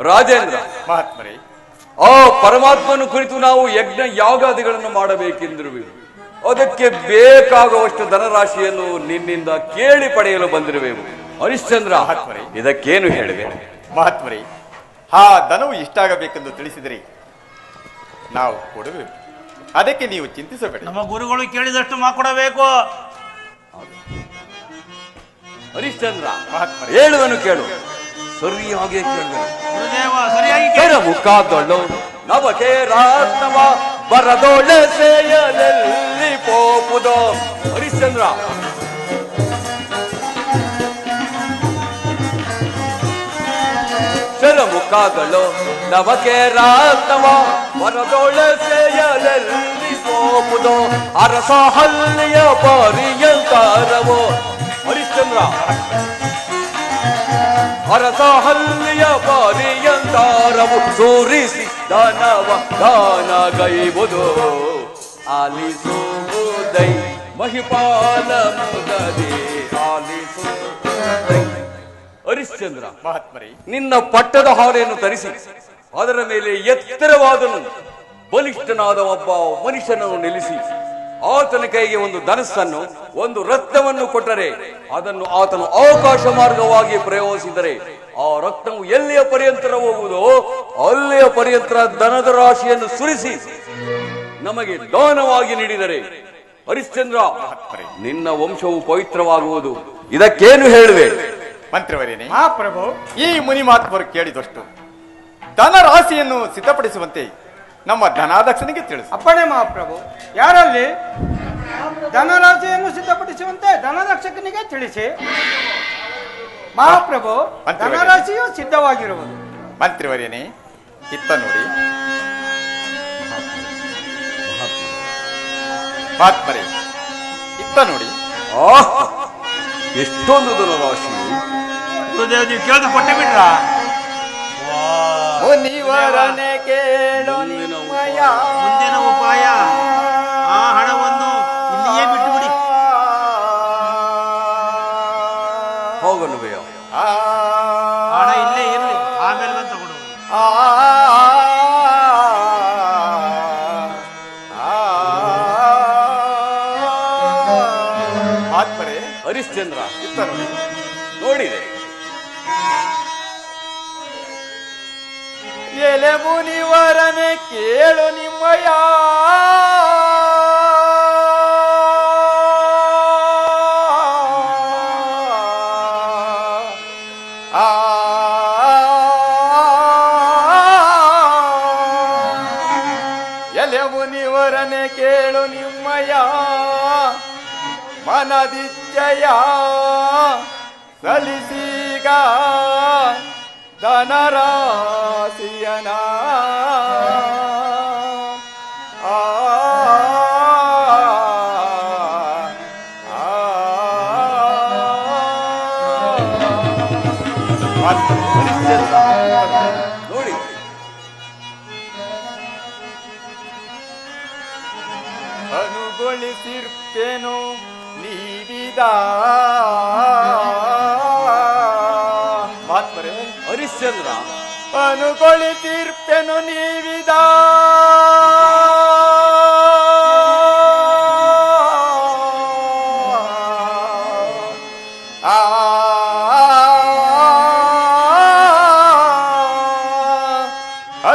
ರಾಜೇಂದ್ರ, ಮಹಾತ್ಮರೇ, ಆ ಪರಮಾತ್ಮನ ಕುರಿತು ನಾವು ಯಜ್ಞ ಯಾಗಾದಿಗಳನ್ನು ಮಾಡಬೇಕೆಂದಿರುವೆವು. ಅದಕ್ಕೆ ಬೇಕಾಗುವಷ್ಟು ಧನರಾಶಿಯನ್ನು ನಿನ್ನಿಂದ ಕೇಳಿ ಪಡೆಯಲು ಬಂದಿರುವೆವು. ಹರಿಶ್ಚಂದ್ರ, ಇದಕ್ಕೇನು ಹೇಳಿವೆ? ಮಹಾತ್ಮರೇ, ಆ ಧನವು ಇಷ್ಟಾಗಬೇಕೆಂದು ತಿಳಿಸಿದರೆ ನಾವು ಕೊಡುವೆವು. ಅದಕ್ಕೆ ನೀವು ಚಿಂತಿಸಬೇಡಿ. ನಮ್ಮ ಗುರುಗಳು ಕೇಳಿದಷ್ಟು ಕೊಡಬೇಕು. ಹರಿಶ್ಚಂದ್ರ, ಮಹಾತ್ಮರೇ, ಹೇಳುವನು ಕೇಳು. ಸರಿಯಾಗಿ ಕೇಳುವೆನು. ಗುರುದೇವ, ಸರಿಯಾಗಿ ಕೇಳಿ. ಮುಖದೊಳ್ಳು ನವಕೆ ರಾತ್ನವ ಬರದೊಳ್ಳೆ ಸೇಯಲೆಲ್ಲಿ ಪೋಪುದೋ. ಹರಿಶ್ಚಂದ್ರ, ಮುಖಗಳು ನವಕೆ ರಾತ್ನವ ಬರದೊಳ್ಳೆ ಸೇಯಲೆಲ್ಲಿ ಪೋಪುದೋ. ಅರಸ ಹಲ್ಲಿಯ ಪರ್ಯಂತರವೋ. ಹರಿಶ್ಚಂದ್ರ, ಅರಸ ಹಲ್ಲಿಯ ಪರ್ಯಂತರವು ಸೂರಿಸಿ ದಾನವ ದಾನ ಗೈಬುದು ಆಲಿಸುವುದೈ ಮಹಿಪಾಲ ಮುದರೇ ಆಲಿಸುವುದೈ. ಹರಿಶ್ಚಂದ್ರ, ಮಹಾತ್ಮರೇ, ನಿನ್ನ ಪಟ್ಟದ ಹಾರೆಯನ್ನು ತರಿಸಿ ಅದರ ಮೇಲೆ ಎತ್ತರವಾದನು ಬಲಿಷ್ಠನಾದ ಒಬ್ಬ ಮನುಷ್ಯನನ್ನು ನಿಲ್ಲಿಸಿ ಆತನ ಕೈಗೆ ಒಂದು ಧನಸ್ಸನ್ನು ಒಂದು ರತ್ನವನ್ನು ಕೊಟ್ಟರೆ ಅದನ್ನು ಆತನು ಅವಕಾಶ ಮಾರ್ಗವಾಗಿ ಪ್ರಯೋಗಿಸಿದರೆ ಆ ರತ್ನವು ಎಲ್ಲಿಯ ಪರ್ಯಂತರ ಹೋಗುವುದೋ ಅಲ್ಲಿಯ ಪರ್ಯಂತರ ಧನದ ರಾಶಿಯನ್ನು ಸುರಿಸಿ ನಮಗೆ ದಾನವಾಗಿ ನೀಡಿದರೆ ಹರಿಶ್ಚಂದ್ರ, ನಿನ್ನ ವಂಶವು ಪವಿತ್ರವಾಗುವುದು. ಇದಕ್ಕೇನು ಹೇಳುವೆ? ಮಂತ್ರಿವರೇನೆ, ಮಹಾಪ್ರಭು, ಈ ಮುನಿಮಾತ್ಮರು ಕೇಳಿದಷ್ಟು ಧನರಾಶಿಯನ್ನು ಸಿದ್ಧಪಡಿಸುವಂತೆ ನಮ್ಮ ಧನಾಧ್ಯಕ್ಷನಿಗೆ ತಿಳಿಸು. ಅಪ್ಪಣೆ ಮಹಾಪ್ರಭು. ಯಾರಲ್ಲಿ ಧನರಾಶಿಯನ್ನು ಸಿದ್ಧಪಡಿಸುವಂತೆ ಧನರಕ್ಷಕನಿಗೆ ತಿಳಿಸಿ. ಮಹಾಪ್ರಭು, ಧನರಾಶಿಯು ಸಿದ್ಧವಾಗಿರುವುದು. ಮಂತ್ರಿವರೇನೆ, ಇತ್ತ ನೋಡಿ. ಮಹಾತ್ಮರೇ, ಇತ್ತ ನೋಡಿ. ಎಷ್ಟೊಂದು ಧನರಾಶಿ! ಗುರುದೇವ್, ನೀವು ಕೇಳಿದ ಕೊಟ್ಟೆ ಬಿಟ್ರ? ಮುನಿವರನೆ ಕೇಳು ನಿಮ್ಮಯ ಮುಂದಿನ ಉಪಾಯ ಆ ಹಣವನ್ನು ಆ ಆತ್ಮರೇ ಹರಿಶ್ಚಂದ್ರ ಇತ್ತ ನೋಡಿ. ನೋಡಿದೆ. ಎಲೆ ಮುನಿವರನೆ ಕೇಳು ನಿಮ್ಮಯ ಎಲೆ ಮುನಿವರನೆ ಕೇಳು ನಿಮ್ಮಯ ಮನದಿಚ್ಚಯ ಸಲ್ಲಿಸೀಗ ಧನರಾಶಿಯನ ಆ ನೋಡಿ ಅನುಗೊಳಿಸಿರ್ತೇನು ನೀವಿದ ಮಾತ್ಮರೇ ಹರಿಶ್ಚಂದ್ರ ಅನುಗೊಳಿಸಿರ್ತೇನು ನೀವಿದ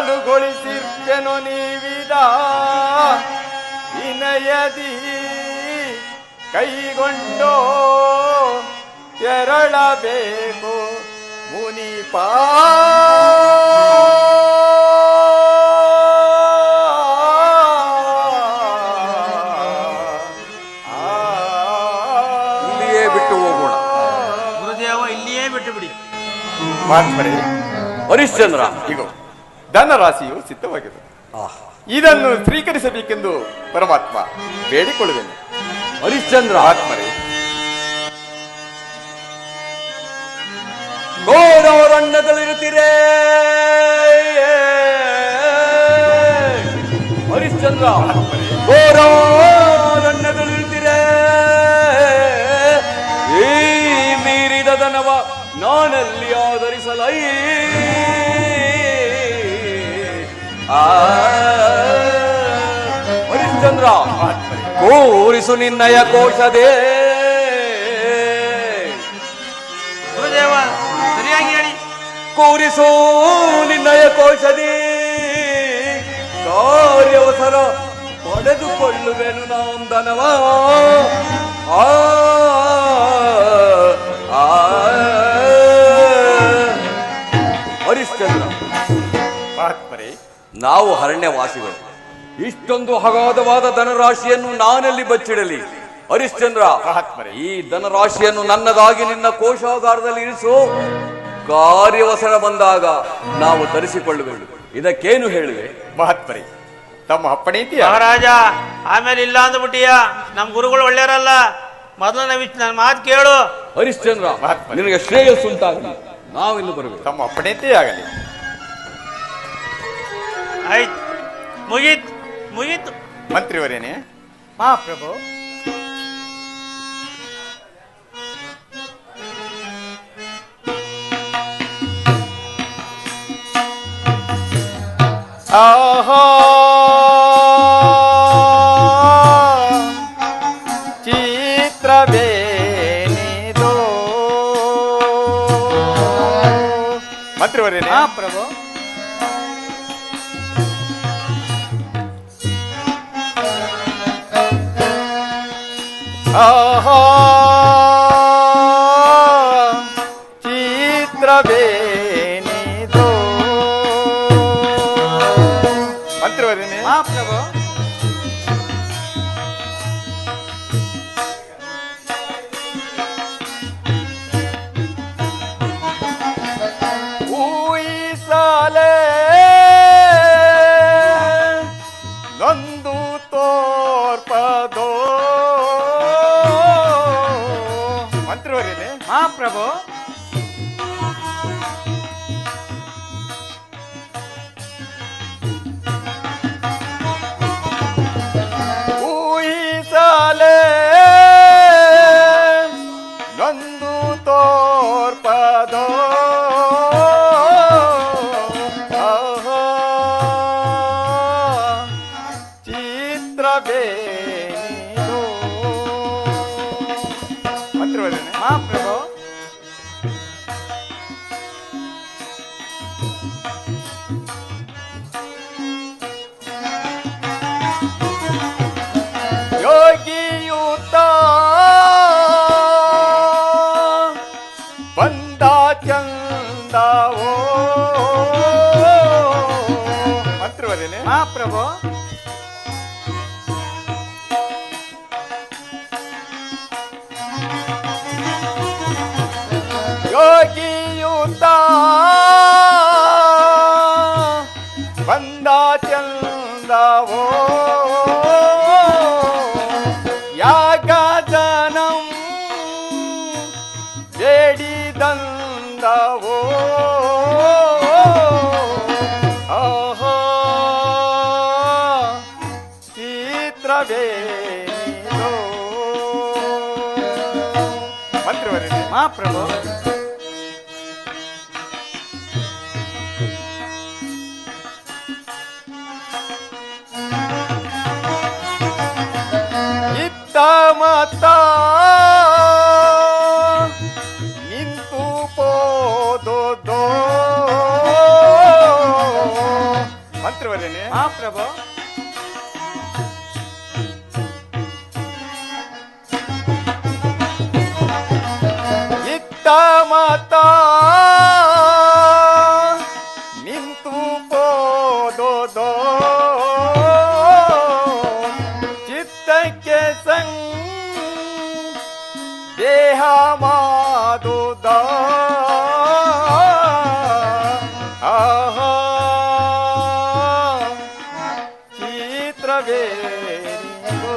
ಅನುಗೊಳಿಸಿರ್ತೇನು ನೀವಿದ ವಿನಯದಿ ಕೈಗೊಂಡು ತೆರಳಬೇಕು ಮುನಿಪಾ ಇಲ್ಲಿಯೇ ಬಿಟ್ಟು ಹೋಗೋಣ. ಗುರುದೇವ ಇಲ್ಲಿಯೇ ಬಿಟ್ಟು ಬಿಡಿ. ಮಾತ್ಮರೇ ಹರಿಶ್ಚಂದ್ರ ಈಗ ಧನರಾಶಿಯು ಸಿದ್ಧವಾಗಿದೆ. ಇದನ್ನು ಸ್ವೀಕರಿಸಬೇಕೆಂದು ಪರಮಾತ್ಮ ಬೇಡಿಕೊಳ್ಳುವೆನು. ಹರಿಶ್ಚಂದ್ರ ಆತ್ಮರೇ ಘೋರವರಣ್ಯದಲ್ಲಿರುತ್ತೀರೇ ಹರಿಶ್ಚಂದ್ರ ಘೋರವರಣ್ಯದಲ್ಲಿರುತ್ತೀರೇ ಈ ಮೀರಿದ ದನವ ನಾನಲ್ಲಿ ಆಧರಿಸಲೈ ಹರಿಶ್ಚಂದ್ರ ಕೋರಿಸು ನಿನ್ನಯ ಕೋಶದೇ ಗುರುದೇವ ಸರಿಯಾಗಿ ಹೇಳಿ. ಕೂರಿಸು ನಿನ್ನಯ ಕೋಶದಿ ಕಾರ್ಯವಸರ ಪಡೆದುಕೊಳ್ಳುವೆನು ನಾಂದನವ ಆ ಹರಿಶ್ಚಂದ್ರ ಮಹಾತ್ಮರೇ ನಾವು ಅರಣ್ಯವಾಸಿಗಳು. ಇಷ್ಟೊಂದು ಅಗಾಧವಾದ ಧನರಾಶಿಯನ್ನು ನಾನೆಲ್ಲಿ ಬಚ್ಚಿಡಲಿ? ಹರಿಶ್ಚಂದ್ರ ಮಹಾತ್ಮರೇ ಈ ಧನರಾಶಿಯನ್ನು ನನ್ನದಾಗಿ ನಿನ್ನ ಕೋಶಾಗಾರದಲ್ಲಿ ಇರಿಸು. ಕಾರ್ಯವಸರ ಬಂದಾಗ ನಾವು ತರಿಸಿಕೊಳ್ಳುವೆವು. ಇದಕ್ಕೇನು ಹೇಳುವೆ? ಮಹಾತ್ಮರೇ ತಮ್ಮ ಅಪ್ಪಣೆ ಇದೆಯಾ? ಮಹಾರಾಜ ಆಮೇಲೆ ಇಲ್ಲ ಅಂದ್ಬಿಟ್ಟಿಯ. ನಮ್ ಗುರುಗಳು ಒಳ್ಳೆಯರಲ್ಲ. ಮೊದಲು ನನ್ನ ಮಾತು ಕೇಳು. ಹರಿಶ್ಚಂದ್ರ ಮಹಾತ್ಮರೇ. ನಿನಗೆ ಶ್ರೇಯಸ್ಸುಂಟಾಗಲಿ. ನಾವಿನ್ನು ಬರಬೇಕು. ತಮ್ಮ ಅಪ್ಪಣೆ ಆಗಲಿ. ಆಯ್ತು, ಮುಗೀತು ಮುಗೀತು. ಮಂತ್ರಿವರೇನೆ ಮಹಾಪ್ರಭು ಆಹಾ ಚಿತ್ರವೇನಿದು ಮಂತ್ರಿವರೇನೆ ಮಹಾಪ್ರಭು ಆಹಾ ಚಿತ್ರವೇನಿದು ಮಂತ್ರಿವರೇನೆ ಮಹಾಪ್ರಭು ಊಯಿಸಲೇ ನೊಂದು ತೋರ್ಪದೋ ಮಂತ್ರಿವರೇನೆ ಮಹಾಪ್ರಭು ಊಹಿಸಲೇ ನೊಂದು ತೋರ್ಪದೋ ಆ ಯೋಗಿಯೂತ ಬಂದ ಚಂದವೋ ಮಂತ್ರವರೇನೆ ಪ್ರಭು ಯೋಗಿಯೂತ ಬಂದ ಚಂದವೋ ಯಾಗದನಂ ಬೇಡಿದಂದವೋ ಆಹಾ ಚಿತ್ರವೇನಿದೋ ಮಂತ್ರವರೇನೆ ಪ್ರಭು ಮತ ನಿಂತು ಪೋದೋ ಮಂತ್ರವರೇನೆ ಪ್ರಭು ಇತ್ತ ಮತ ನಿಂತು ಪೋದೋ ಚಿತ್ತಕ್ಕೆ ದೇಹ ಮಾದುದ ಆಹಾ ಚಿತ್ರವೇನಿಗೋ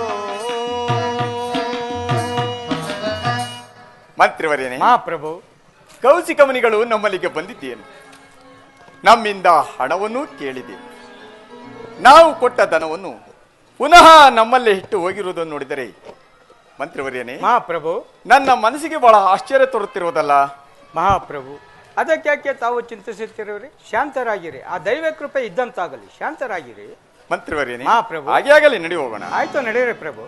ಮಂತ್ರಿವರೇನೆ ಪ್ರಭು ಕೌಶಿಕ ಮುನಿಗಳು ನಮ್ಮಲ್ಲಿಗೆ ಬಂದಿದ್ದೇನು ನಮ್ಮಿಂದ ಹಣವನ್ನು ಕೇಳಿದೆವು ನಾವು ಕೊಟ್ಟ ಧನವನ್ನು ಪುನಃ ನಮ್ಮಲ್ಲೇ ಇಟ್ಟು ಹೋಗಿರುವುದನ್ನು ನೋಡಿದರೆ ಮಂತ್ರಿವರ್ಯನೇ ಮಹಾಪ್ರಭು ನನ್ನ ಮನಸ್ಸಿಗೆ ಬಹಳ ಆಶ್ಚರ್ಯ ತೋರುತ್ತಿರುವುದಲ್ಲ. ಮಹಾಪ್ರಭು ಅದಕ್ಕೆ ತಾವು ಚಿಂತಿಸುತ್ತಿರುವಿರಿ? ಶಾಂತರಾಗಿರಿ, ಆ ದೈವ ಕೃಪೆ ಇದ್ದಂತಾಗಲಿ, ಶಾಂತರಾಗಿರಿ ಮಂತ್ರಿವರ್ಯನೇ. ಮಹಾಪ್ರಭು ಹಾಗೆ ಆಗಲಿ, ನಡಿ ಹೋಗೋಣ. ಆಯ್ತು, ನಡೆಯಿರಿ ಪ್ರಭು.